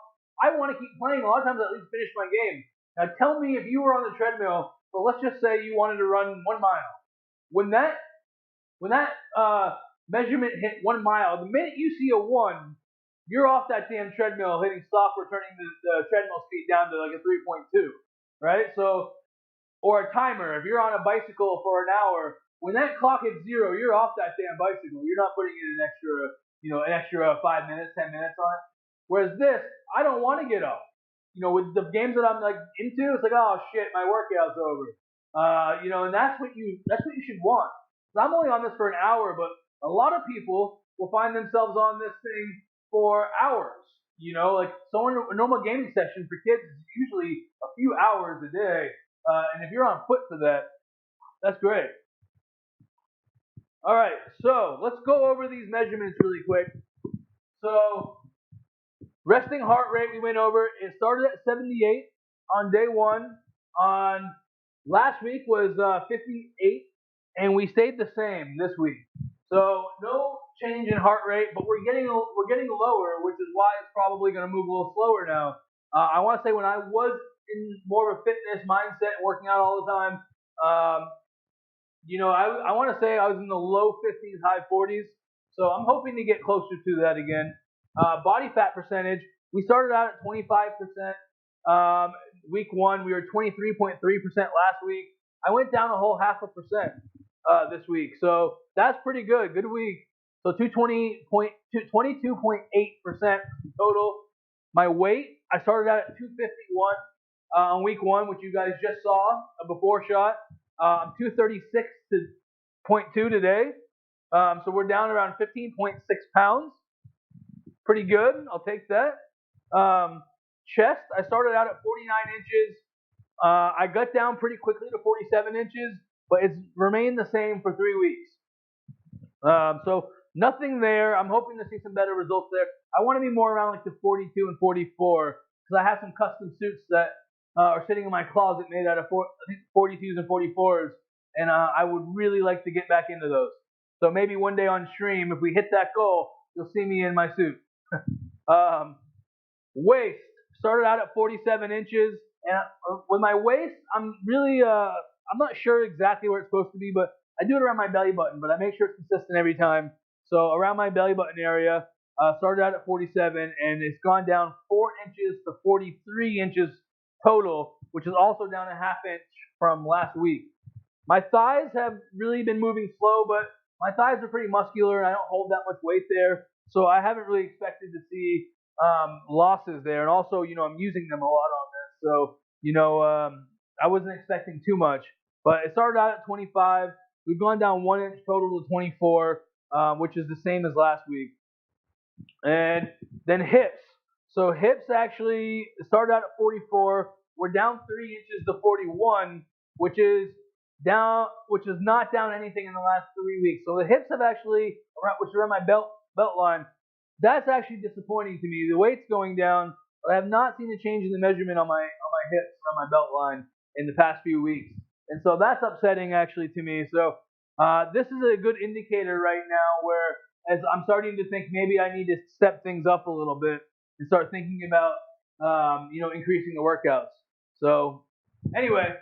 Speaker 1: I want to keep playing. A lot of times, I at least finish my game. Now, tell me if you were on the treadmill. Well, let's just say you wanted to run 1 mile. When that measurement hit 1 mile, the minute you see a 1, you're off that damn treadmill, hitting stop or turning the treadmill speed down to like a 3.2, right? So, or a timer. If you're on a bicycle for an hour, when that clock hits 0, you're off that damn bicycle. You're not putting in an extra 5 minutes, 10 minutes on it. Whereas this, I don't want to get up. With the games that I'm like into, it's like, oh shit, my workout's over. And that's what you should want. So I'm only on this for an hour, but a lot of people will find themselves on this thing for hours. Like a normal gaming session for kids is usually a few hours a day, and if you're on foot for that, that's great. All right, so let's go over these measurements really quick. So resting heart rate we went over. It started at 78 on day one. On last week was 58, and we stayed the same this week. So no change in heart rate, but we're getting lower, which is why it's probably going to move a little slower now. I want to say when I was in more of a fitness mindset, working out all the time, um, I want to say I was in the low 50s, high 40s. So I'm hoping to get closer to that again. Body fat percentage, we started out at 25%. Week one, we were 23.3% last week. I went down a whole half a percent this week. So that's pretty good. Good week. So 22.8% total. My weight, I started out at 251 on week one, which you guys just saw a before shot. I'm 236.2 today. So we're down around 15.6 pounds. Pretty good. I'll take that. Chest, I started out at 49 inches. I got down pretty quickly to 47 inches, but it's remained the same for 3 weeks. So nothing there. I'm hoping to see some better results there. I want to be more around like the 42 and 44 because I have some custom suits that are sitting in my closet made out of 42s and 44s, and I would really like to get back into those. So maybe one day on stream, if we hit that goal, you'll see me in my suit. Waist started out at 47 inches, and with my waist, I'm not sure exactly where it's supposed to be, but I do it around my belly button, but I make sure it's consistent every time. So around my belly button area, started out at 47, and it's gone down 4 inches to 43 inches total, which is also down a half inch from last week. My thighs have really been moving slow, but my thighs are pretty muscular, and I don't hold that much weight there, so I haven't really expected to see losses there. And also, I'm using them a lot on this, so I wasn't expecting too much. But it started out at 25. We've gone down 1 inch total to 24, which is the same as last week. And then hips. So hips actually started out at 44. We're down 3 inches to 41, which is not down anything in the last 3 weeks. So the hips have actually, which are around my belt line, that's actually disappointing to me. The weight's going down, but I have not seen a change in the measurement on my hips, on my belt line in the past few weeks. And so that's upsetting actually to me. So this is a good indicator right now where as I'm starting to think maybe I need to step things up a little bit and start thinking about increasing the workouts. So anyway,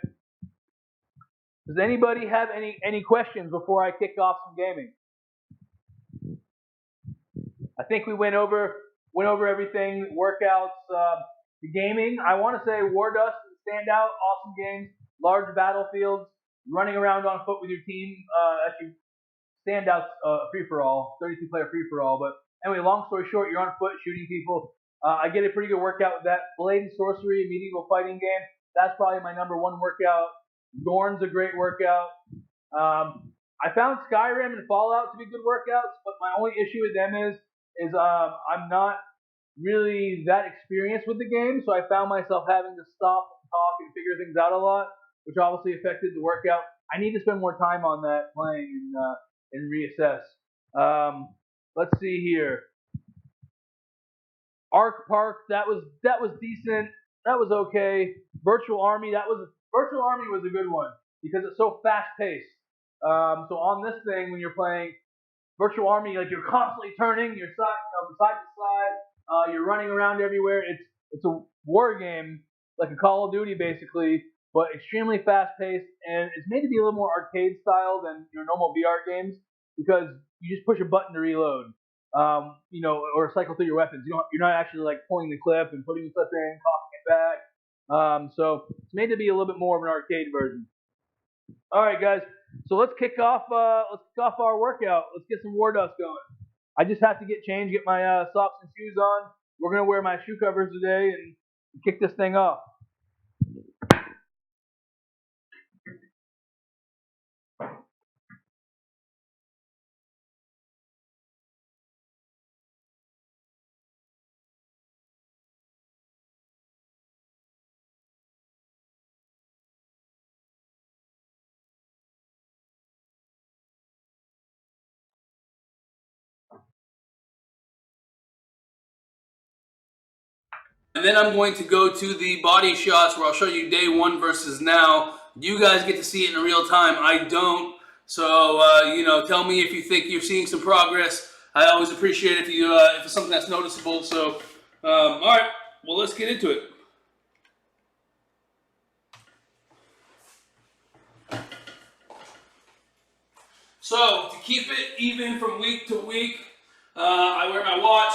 Speaker 1: does anybody have any questions before I kick off some gaming? I think we went over everything, workouts, the gaming. I want to say War Dust, standout, awesome games, large battlefields, running around on foot with your team. Actually, standouts free for all, 32 player free for all. But anyway, long story short, you're on foot shooting people. I get a pretty good workout with that. Blade and Sorcery, medieval fighting game. That's probably my number one workout. Gorn's a great workout. I found Skyrim and Fallout to be good workouts, but my only issue with them is I'm not really that experienced with the game, so I found myself having to stop and talk and figure things out a lot, which obviously affected the workout. I need to spend more time on that playing and reassess. Let's see here. Arc Park, that was decent. That was okay. Virtual Army was a good one because it's so fast paced. So on this thing, when you're playing Virtual Army, like you're constantly turning, you're from side to side, you're running around everywhere. It's a war game, like a Call of Duty basically, but extremely fast paced, and it's made to be a little more arcade style than your normal VR games because you just push a button to reload, or cycle through your weapons. You're not actually like pulling the clip and putting the clip in, cocking it back. So it's made to be a little bit more of an arcade version. All right, guys. So let's kick off our workout. Let's get some War Dust going. I just have to get changed, get my socks and shoes on. We're gonna wear my shoe covers today and kick this thing off. And then I'm going to go to the body shots where I'll show you day one versus now. You guys get to see it in real time. I don't. So, tell me if you think you're seeing some progress. I always appreciate it if it's something that's noticeable. So, all right, well, let's get into it. So, to keep it even from week to week, I wear my watch,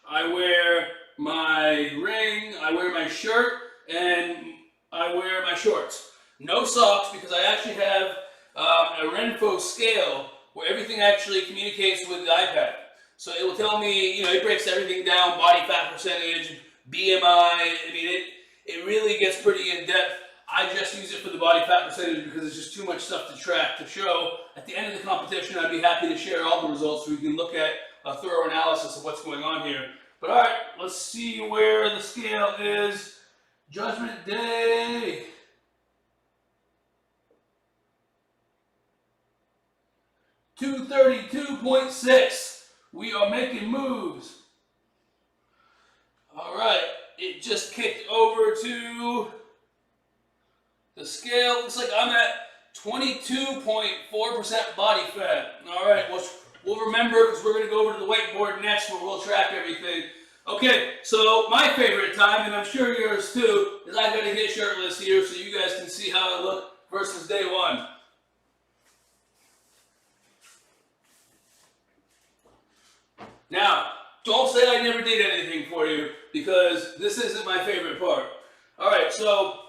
Speaker 1: I wear my ring, I wear my shirt, and I wear my shorts. No socks, because I actually have a Renfo scale where everything actually communicates with the iPad. So it will tell me, it breaks everything down, body fat percentage, BMI. I mean, it really gets pretty in depth. I just use it for the body fat percentage because it's just too much stuff to track to show. At the end of the competition, I'd be happy to share all the results so we can look at a thorough analysis of what's going on here. But all right, let's see where the scale is. Judgment Day. $232.6. We are making moves. All right, it just kicked over to the scale. Looks like I'm at 22.4% body fat. All right, we'll remember because we're going to go over to the whiteboard next where we'll track everything. Okay, so my favorite time, and I'm sure yours too, is I got to get shirtless here so you guys can see how I look versus day one. Now, don't say I never did anything for you because this isn't my favorite part. All right, so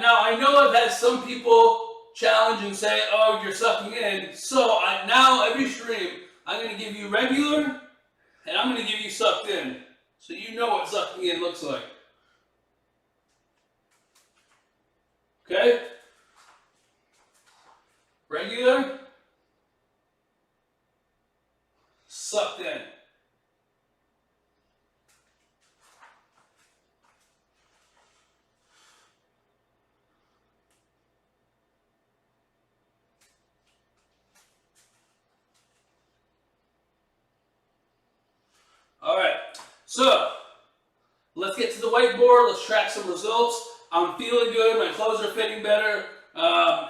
Speaker 1: now I know I've had some people challenge and say, oh, you're sucking in. So now every stream, I'm going to give you regular and I'm going to give you sucked in. So you know what sucking in looks like. Okay? Regular. Sucked in. All right, so let's get to the whiteboard. Let's track some results. I'm feeling good. My clothes are fitting better.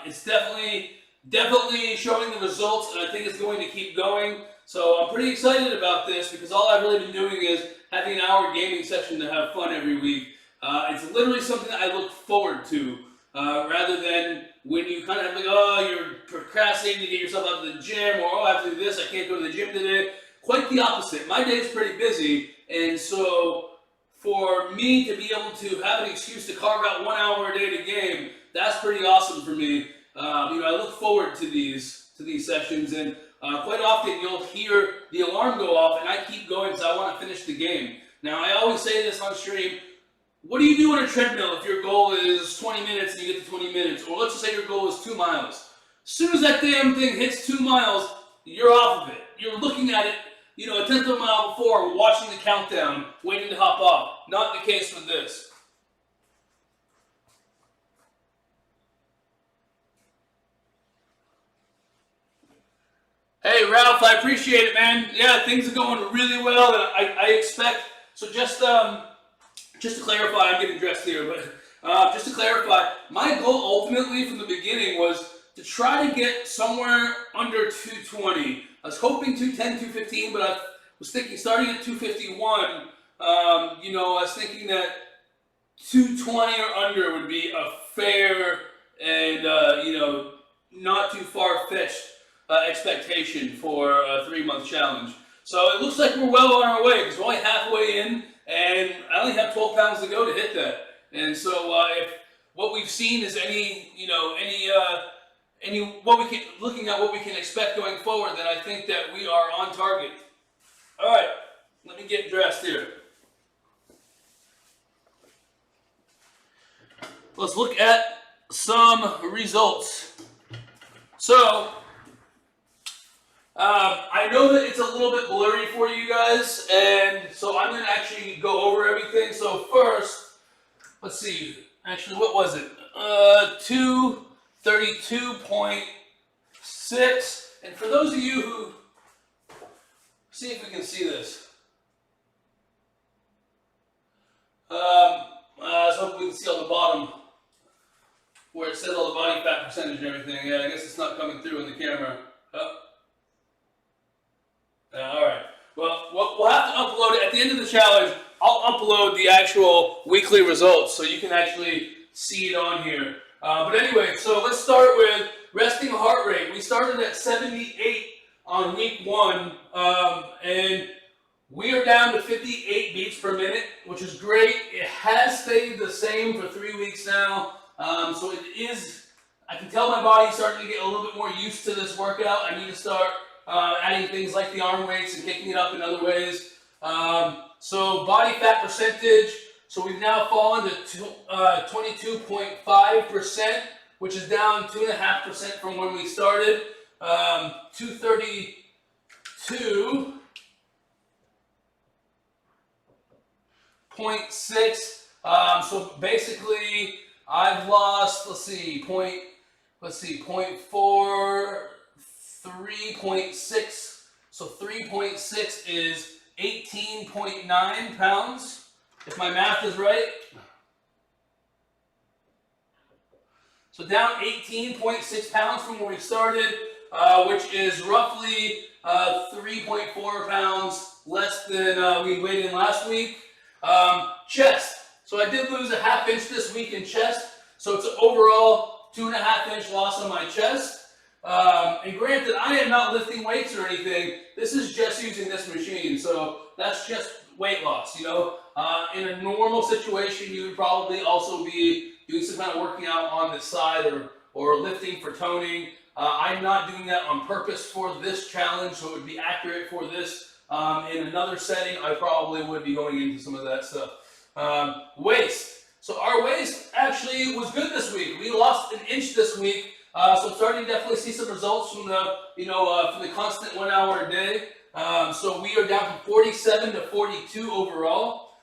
Speaker 1: It's definitely showing the results, and I think it's going to keep going. So I'm pretty excited about this because all I've really been doing is having an hour gaming session to have fun every week. It's literally something that I look forward to rather than when you kind of have like, oh, you're procrastinating to get yourself out to the gym, or oh, I have to do this, I can't go to the gym today. Quite the opposite. My day is pretty busy, and so for me to be able to have an excuse to carve out 1 hour a day to game, that's pretty awesome for me. I look forward to these sessions, and quite often you'll hear the alarm go off, and I keep going because I want to finish the game. Now, I always say this on stream. What do you do on a treadmill if your goal is 20 minutes and you get to 20 minutes? Or let's just say your goal is 2 miles. As soon as that damn thing hits 2 miles, you're off of it. You're looking at it, a tenth of a mile before, watching the countdown, waiting to hop off. Not the case with this. Hey, Ralph, I appreciate it, man. Yeah, things are going really well, and I expect, so just to clarify, I'm getting dressed here, but just to clarify, my goal ultimately from the beginning was to try to get somewhere under 220. I was hoping 210, 215, but I was thinking starting at 251, I was thinking that 220 or under would be a fair and, not too far-fetched expectation for a 3-month challenge. So it looks like we're well on our way because we're only halfway in, and I only have 12 pounds to go to hit that. And so if what we've seen is looking at what we can expect going forward, then I think that we are on target. All right, let me get dressed here. Let's look at some results. So, I know that it's a little bit blurry for you guys, and so I'm going to actually go over everything. So first, let's see. Actually, what was it? 232.6. And for those of you who, see if we can see this. can see on the bottom where it says all the body fat percentage and everything. Yeah, I guess it's not coming through in the camera. Oh. All right. Well, we'll have to upload it at the end of the challenge. I'll upload the actual weekly results so you can actually see it on here. But anyway, so let's start with resting heart rate. We started at 78 on week 1, and we are down to 58 beats per minute, which is great. It has stayed the same for 3 weeks now. So it is, I can tell my body's starting to get a little bit more used to this workout. I need to start adding things like the arm weights and kicking it up in other ways. So body fat percentage, so we've now fallen to 22.5%, which is down 2.5% from when we started. 232.6. So basically, I've lost, let's see, 3.6. So 3.6 is 18.9 pounds, if my math is right. So down 18.6 pounds from where we started, which is roughly 3.4 pounds less than we weighed in last week. Chest. So I did lose a ½ inch this week in chest. So it's an overall 2.5 inch loss on my chest. And granted, I am not lifting weights or anything. This is just using this machine. So that's just weight loss, you know. In a normal situation, you would probably also be doing some kind of working out on the side or lifting for toning. I'm not doing that on purpose for this challenge, so it would be accurate for this. In another setting, I probably would be going into some of that stuff. Waist. So our waist actually was good this week. We lost an inch this week. So I'm starting to definitely see some results from the, from the constant 1 hour a day. So we are down from 47 to 42 overall,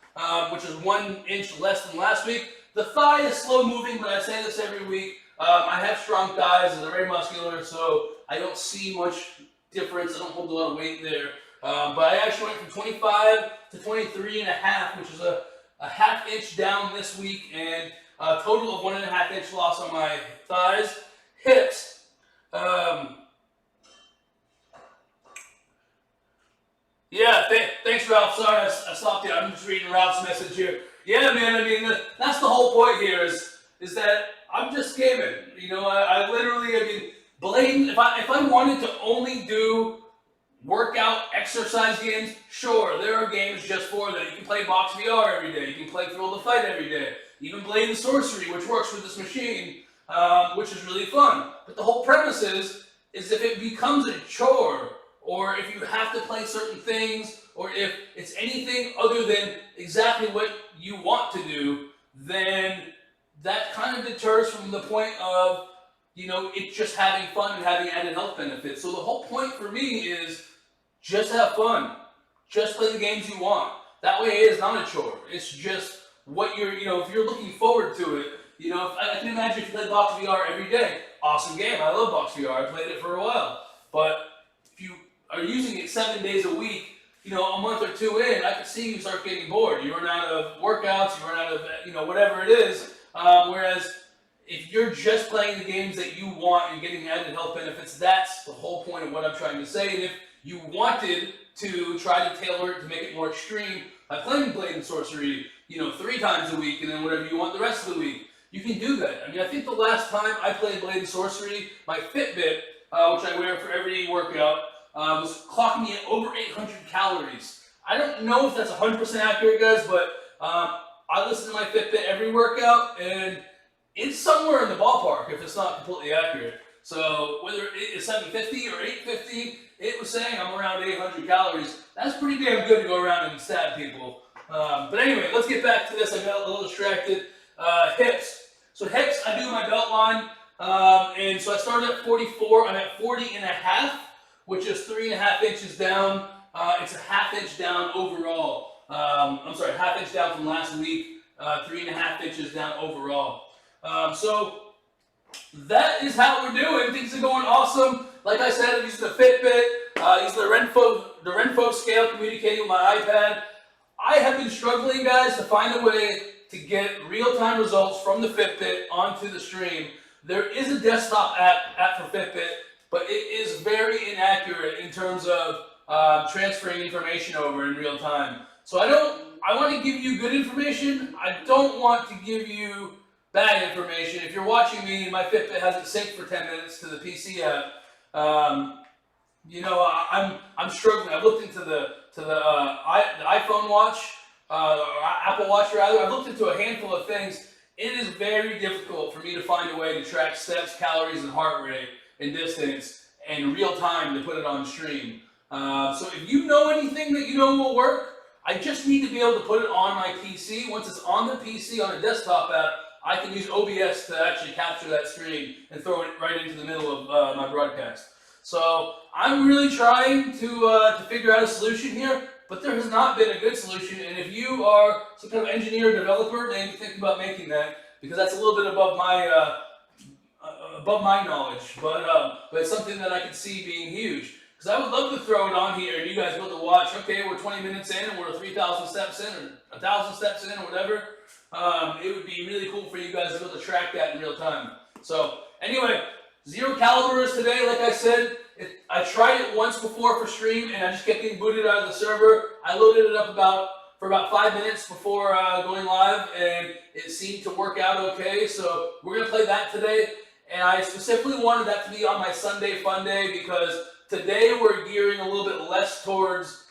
Speaker 1: which is 1 inch less than last week. The thigh is slow moving, but I say this every week. I have strong thighs and they're very muscular, so I don't see much difference. I don't hold a lot of weight there. But I actually went from 25 to 23.5, which is a ½ inch down this week, and a total of 1.5 inch loss on my thighs. Hips. Yeah, thanks, Ralph. Sorry, I stopped you. I'm just reading Ralph's message here. Yeah, man. I mean, that's the whole point here. Is that I'm just gaming. I literally. Bladen. If I wanted to only do workout exercise games, sure, there are games just for that. You can play Box VR every day. You can play Thrill the Fight every day. Even Blade Sorcery, which works with this machine. Which is really fun. But the whole premise is if it becomes a chore, or if you have to play certain things, or if it's anything other than exactly what you want to do, then that kind of deters from the point of, it just having fun and having added health benefits. So the whole point for me is just have fun. Just play the games you want. That way it is not a chore. It's just what you're, if you're looking forward to it. If I can imagine if you played Box VR every day. Awesome game. I love Box VR. I played it for a while. But if you are using it 7 days a week, a month or two in, I could see you start getting bored. You run out of workouts. You run out of, whatever it is. Whereas if you're just playing the games that you want and getting added health benefits, that's the whole point of what I'm trying to say. And if you wanted to try to tailor it to make it more extreme by playing Blade and Sorcery, 3 times a week, and then whatever you want the rest of the week, you can do that. I think the last time I played Blade and Sorcery, my Fitbit, which I wear for every workout, was clocking me at over 800 calories. I don't know if that's 100% accurate, guys, but I listen to my Fitbit every workout, and it's somewhere in the ballpark if it's not completely accurate. So whether it is 750 or 850, it was saying I'm around 800 calories. That's pretty damn good to go around and stab people. But anyway, let's get back to this. I got a little distracted. Hips. So hips, I do my belt line, and so I started at 44. I'm at 40.5, which is 3.5 inches down. It's a ½ inch down overall. I'm sorry, ½ inch down from last week. 3.5 inches down overall. So that is how we're doing. Things are going awesome. Like I said, I'm using the Fitbit, using the Renfo scale, communicating with my iPad. I have been struggling, guys, to find a way to get real-time results from the Fitbit onto the stream. There is a desktop app for Fitbit, but it is very inaccurate in terms of transferring information over in real time. So I want to give you good information. I don't want to give you bad information. If you're watching me and my Fitbit hasn't synced for 10 minutes to the PC app, I'm struggling. I've looked into the iPhone watch, Apple Watch rather. I've looked into a handful of things. It is very difficult for me to find a way to track steps, calories, and heart rate and distance in real time to put it on stream. So if you know anything that you know will work, I just need to be able to put it on my PC. Once it's on the PC on a desktop app, I can use OBS to actually capture that stream and throw it right into the middle of my broadcast. So I'm really trying to figure out a solution here, but there has not been a good solution. And if you are some kind of engineer or developer, maybe think about making that, because that's a little bit above my knowledge. But it's something that I could see being huge. Because I would love to throw it on here and you guys be able to watch, okay, we're 20 minutes in and we're 3,000 steps in or 1,000 steps in or whatever. It would be really cool for you guys to be able to track that in real time. So anyway, 0 calibers today, like I said. I tried it once before for stream and I just kept getting booted out of the server. I loaded it up for about 5 minutes before going live and it seemed to work out okay. So we're going to play that today. And I specifically wanted that to be on my Sunday fun day because today we're gearing a little bit less towards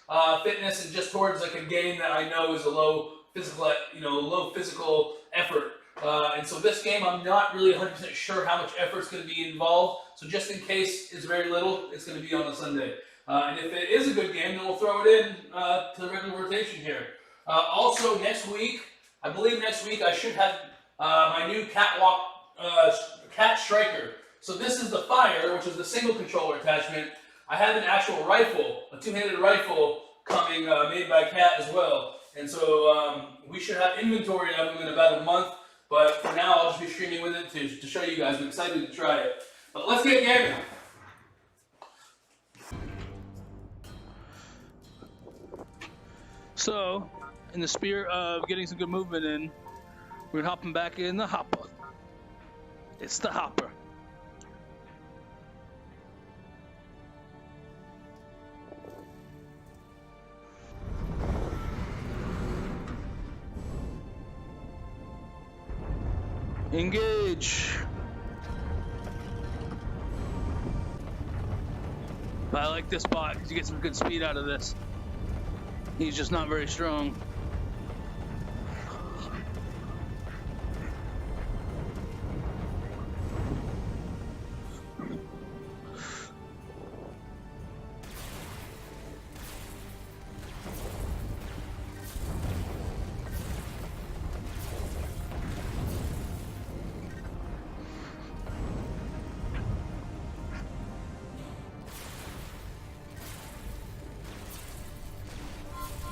Speaker 1: fitness and just towards like a game that I know is a low physical effort. And so this game, I'm not really 100% sure how much effort is going to be involved. So just in case it's very little, it's going to be on a Sunday. And if it is a good game, then we'll throw it in to the regular rotation here. Also next week, I believe next week I should have my new Cat Striker. So this is the Fire, which is the single controller attachment. I have an actual rifle, a two-handed rifle coming made by Cat as well. And so we should have inventory of them in about a month. But for now, I'll just be streaming with it to show you guys. I'm excited to try it. But let's get gaming.
Speaker 2: So, in the spirit of getting some good movement in, we're hopping back in the hopper. It's the hopper. Engage. I like this spot because you get some good speed out of this. He's just not very strong.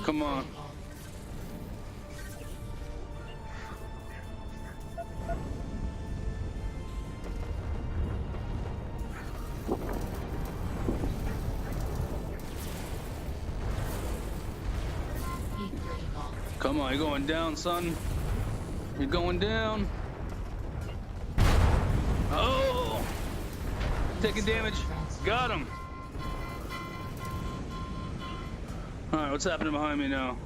Speaker 2: Come on. Come on, you're going down, son. You're going down. Oh! Taking damage. Got him. Alright, what's happening behind me now?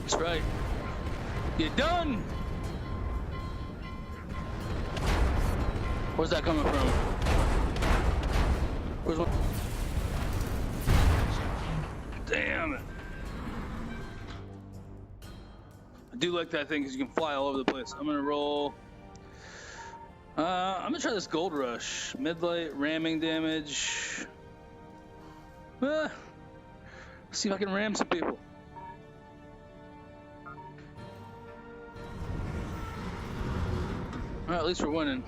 Speaker 2: That's right. You're done! Where's that coming from? Where's one? Damn it. I do like that thing because you can fly all over the place. I'm gonna roll. I'm gonna try this Gold Rush. Mid-light, ramming damage. See if I can ram some people. at least we're winning.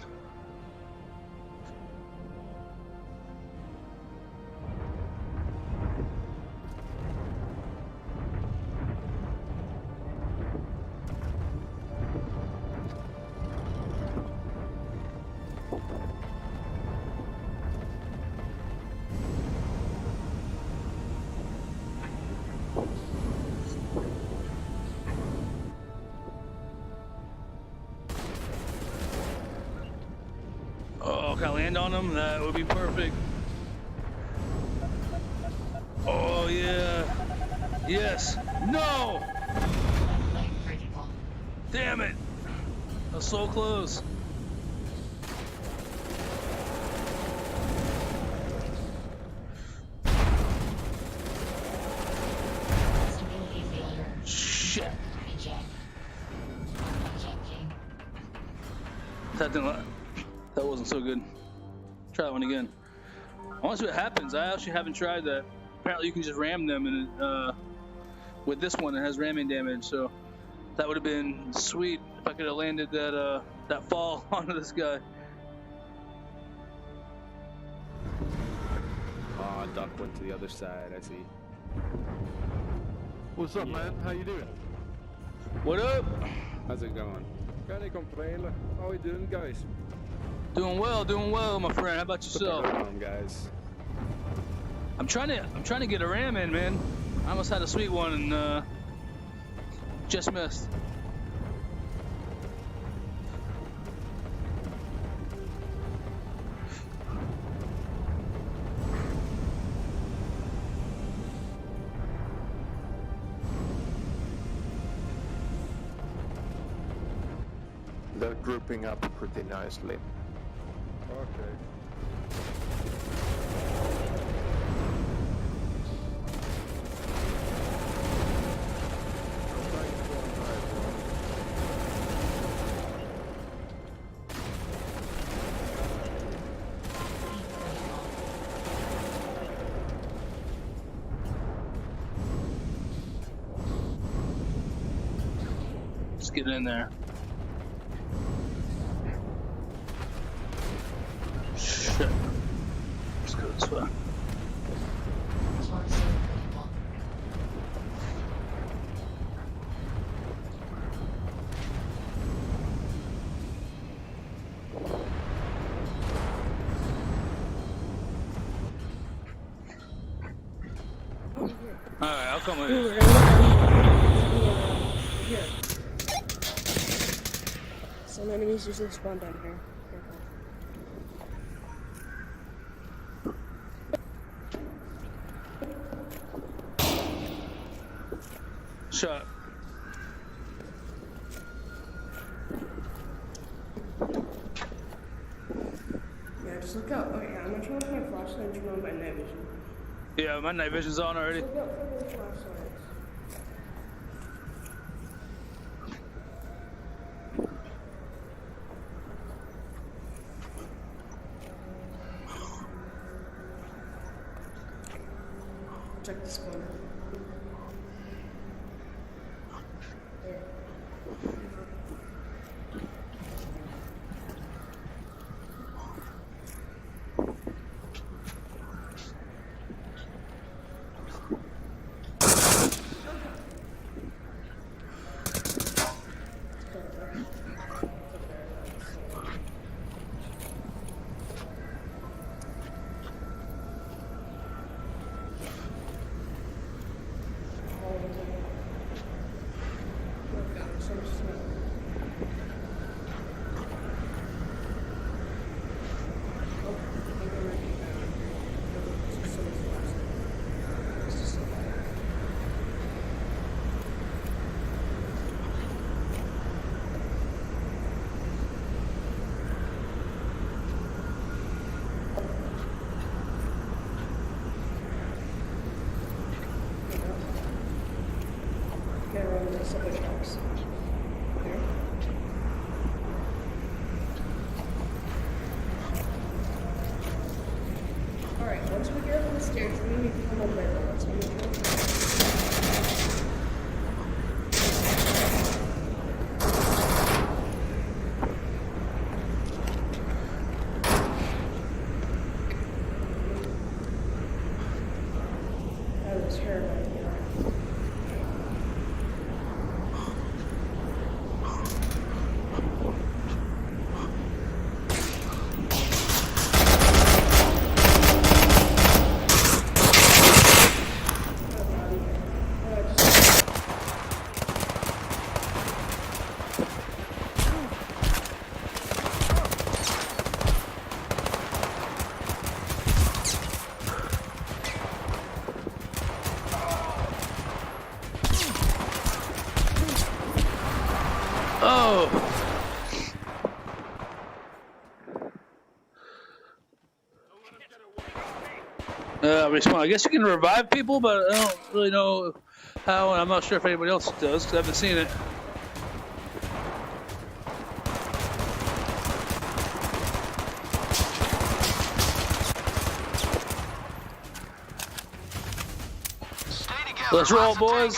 Speaker 2: Oh, can I land on him? That would be perfect. Oh, yeah. Yes. No! Damn it. I was so close. Shit. That wasn't so good. Try that one again. I want to see what happens. I actually haven't tried that. Apparently you can just ram them, and with this one it has ramming damage, so that would have been sweet if I could have landed that fall onto this guy.
Speaker 3: Oh, duck went to the other side, I see.
Speaker 4: What's up, man? How you doing?
Speaker 2: What up?
Speaker 3: How's it going? Can't complain. How we doing, guys?
Speaker 2: Doing well, my friend. How about yourself?
Speaker 3: Guys.
Speaker 2: I'm trying to get a ram in, man. I almost had a sweet one and just missed.
Speaker 4: They're grouping up pretty nicely.
Speaker 3: Okay.
Speaker 2: Let's get in there. Shit. Let's go this way. Alright, I'll come with you.
Speaker 5: Here. Some enemies usually spawn down here.
Speaker 2: Shot.
Speaker 5: Yeah, just look out. Okay, I'm gonna turn off my flashlight and turn on my night vision.
Speaker 2: Yeah, my night vision's on already.
Speaker 5: Look out for those flashlights. Check this corner. There. Subway tracks. Here. Alright, once we get up the stairs, we need to come on my road. So I'm gonna
Speaker 2: Oh! Respawn. I guess you can revive people, but I don't really know how, and I'm not sure if anybody else does, because I haven't seen it. Let's roll, boys.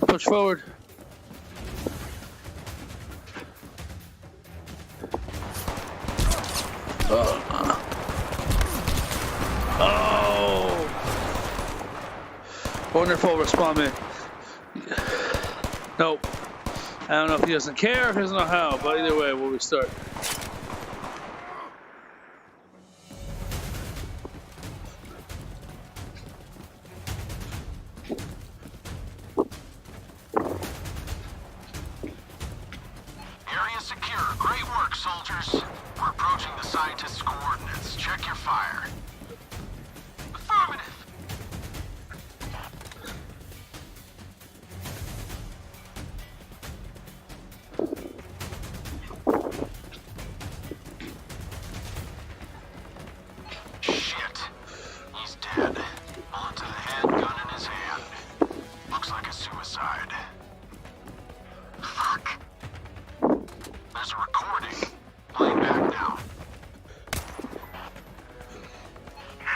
Speaker 2: Push forward. Oh! Wonderful respawn, man. Nope. I don't know if he doesn't care or if he doesn't know how, but either way, we'll restart.
Speaker 6: Soldiers, we're approaching the scientist's coordinates. Check your fire. Affirmative. Shit. He's dead. Bullet to the head, gun in his hand. Looks like a suicide. Fuck. There's a recording. Playing back now.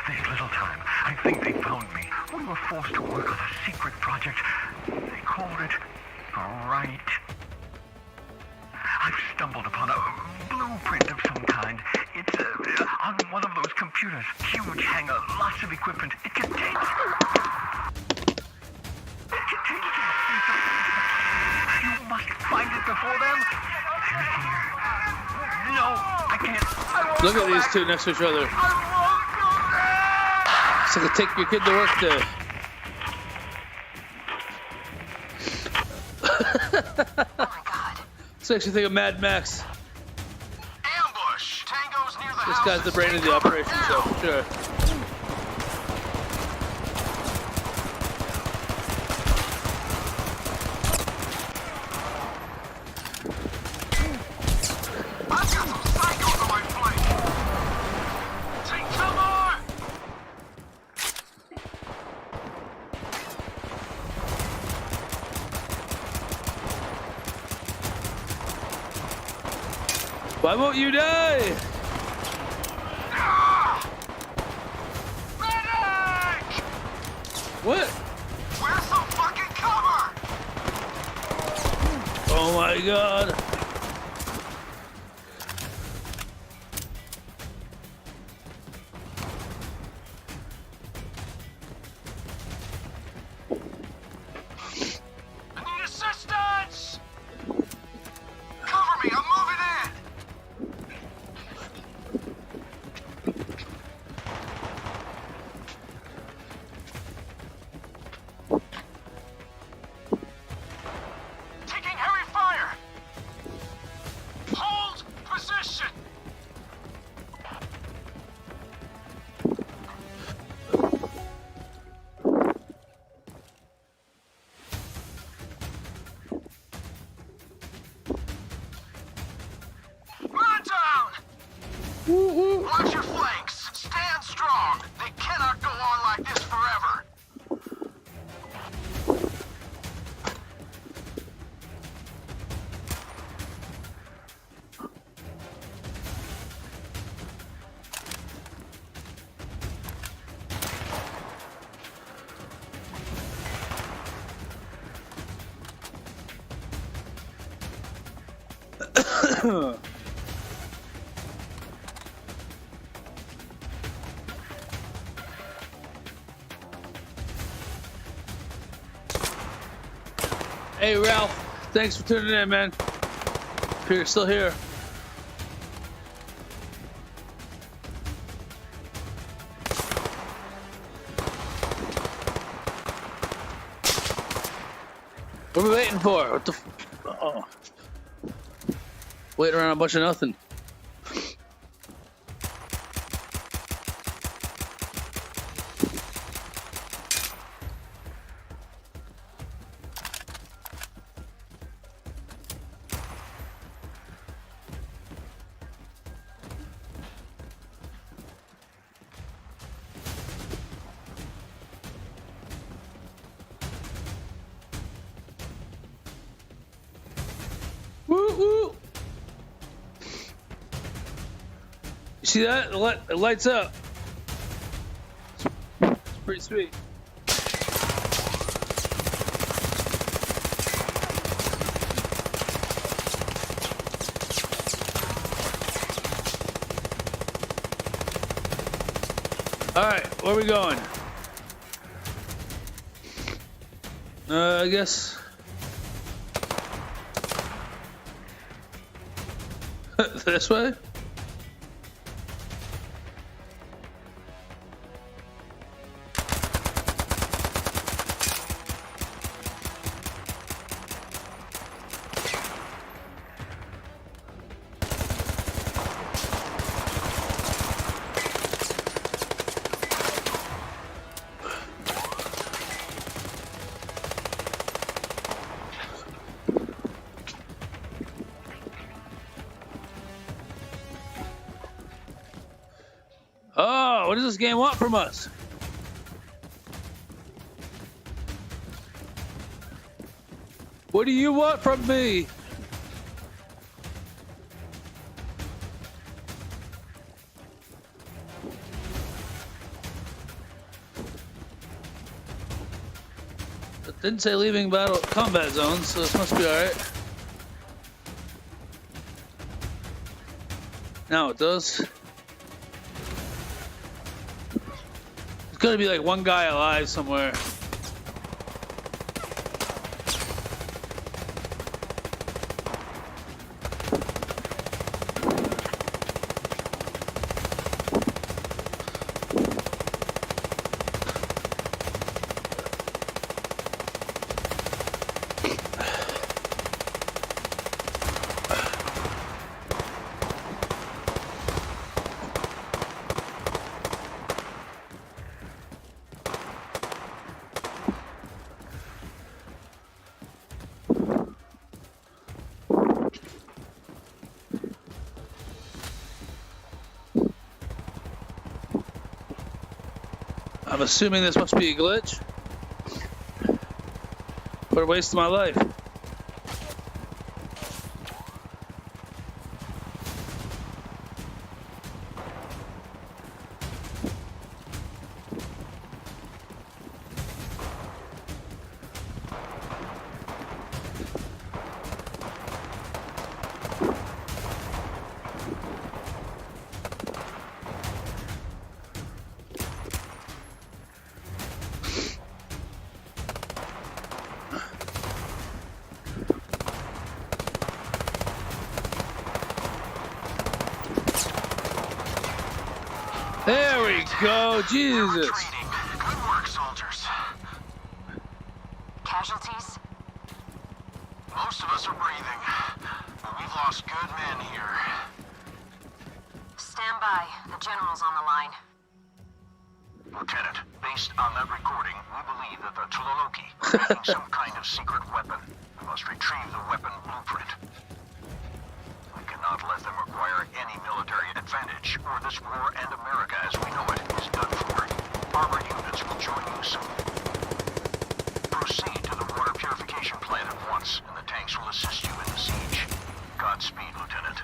Speaker 7: There's little time. I think they found me. We were forced to work on a secret project. They called it Right. I've stumbled upon a blueprint of some kind. It's on one of those computers. Huge hangar, lots of equipment. It contains... You must find it before them. They're here. No, I can't.
Speaker 2: Look at these two next to each other. It's like a take your kid to work day.
Speaker 6: Oh my god.
Speaker 2: This makes you think of Mad Max.
Speaker 6: Ambush! Tango's near the
Speaker 2: This
Speaker 6: house.
Speaker 2: guy's the brain of the operation, so for sure.
Speaker 6: I've got some psychos on my flank. Take cover!
Speaker 2: Why won't you die?
Speaker 6: Medic!
Speaker 2: What?
Speaker 6: Where's some fucking cover?
Speaker 2: Oh my god.
Speaker 6: I need assistance! Cover me, I'm moving in! Taking heavy fire!
Speaker 2: Hey, Ralph. Thanks for tuning in, man. If you're still here. What are we waiting for? What the oh. Waiting around a bunch of nothing. Woo woo! You see that? It lights up. It's pretty sweet. All right, where are we going? I guess this way. Oh, what does this game want from us? What do you want from me? It didn't say leaving battle combat zones, so this must be alright. Now it does. There's gotta be like one guy alive somewhere. I'm assuming this must be a glitch. What a waste of my life. There we go, Jesus.
Speaker 6: Good work, soldiers.
Speaker 8: Casualties?
Speaker 6: Most of us are breathing, but we've lost good men here.
Speaker 8: Stand by. The general's on the line.
Speaker 6: Lieutenant, based on that recording, we believe that the Tlaloki are making some kind of secret weapon. We must retrieve the weapon blueprint. We cannot let them acquire any military advantage, or this war and America as we know it is done for. Armored units will join you soon. Proceed to the water purification plant at once, and the tanks will assist you in the siege. Godspeed, Lieutenant.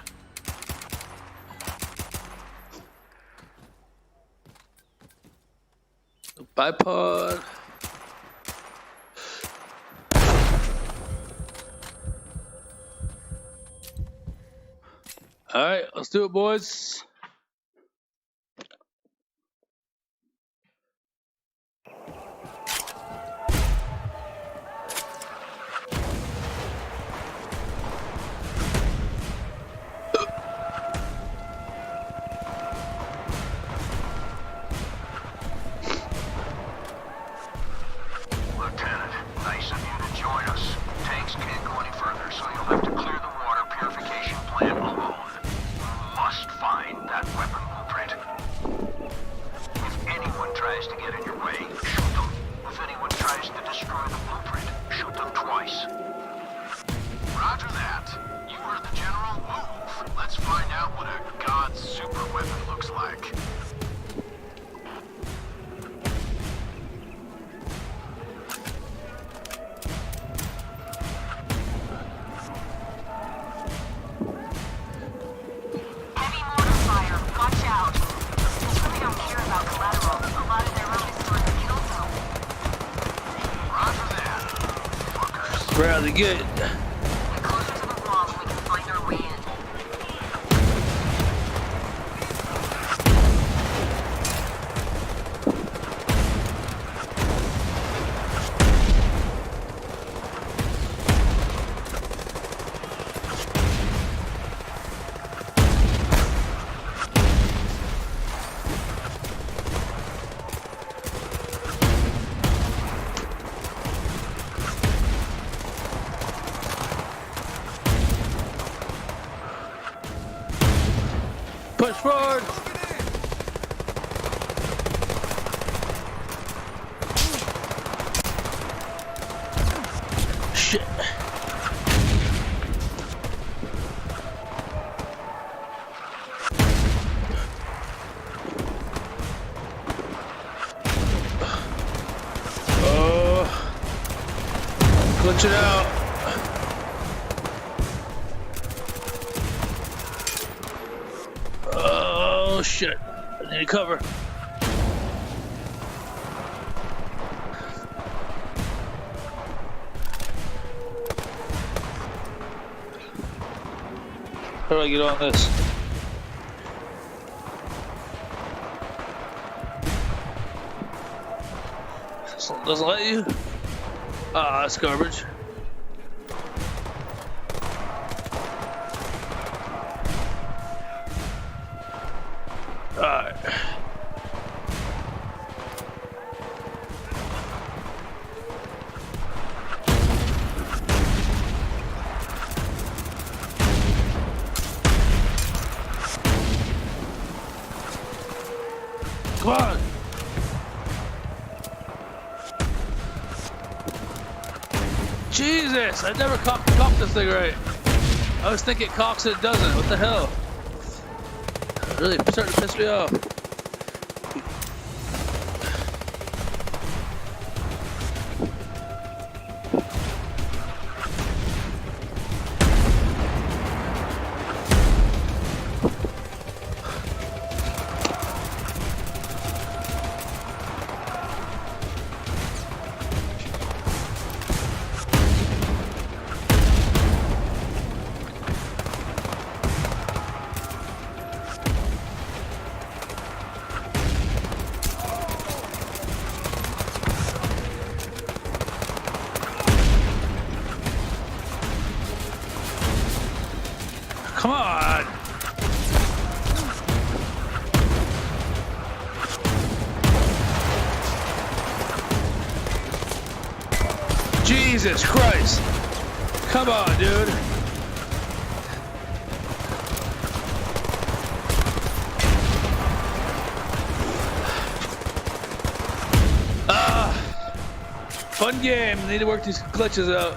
Speaker 2: Bipod. All right, let's do it, boys.
Speaker 6: Lieutenant, nice of you to join us. Tanks can't go any further, so you'll have to clear the water purification plant alone. You must find that weapon blueprint. If anyone tries to get in your way, shoot them. If anyone tries to destroy the blueprint, shoot them twice.
Speaker 9: Roger that. You heard the General. Move. Let's find out what a god super weapon looks like.
Speaker 8: Heavy mortar fire. Watch out. These really don't care about collateral. A lot of their room is still in the kill zone.
Speaker 9: Roger that. Fuckers.
Speaker 2: Rather good.
Speaker 8: Get closer to the wall and we can find our way in.
Speaker 2: Push forward. Shit. Oh. Glitch it out. Oh shit. I need cover. How do I get on this? Doesn't let you? Ah, that's garbage. Alright. Come on! Jesus! I never cocked this thing right. I was thinking it cocks and it doesn't. What the hell? Really starting to piss me off. Come on! Jesus Christ! Come on, dude! Fun game. Need to work these glitches out.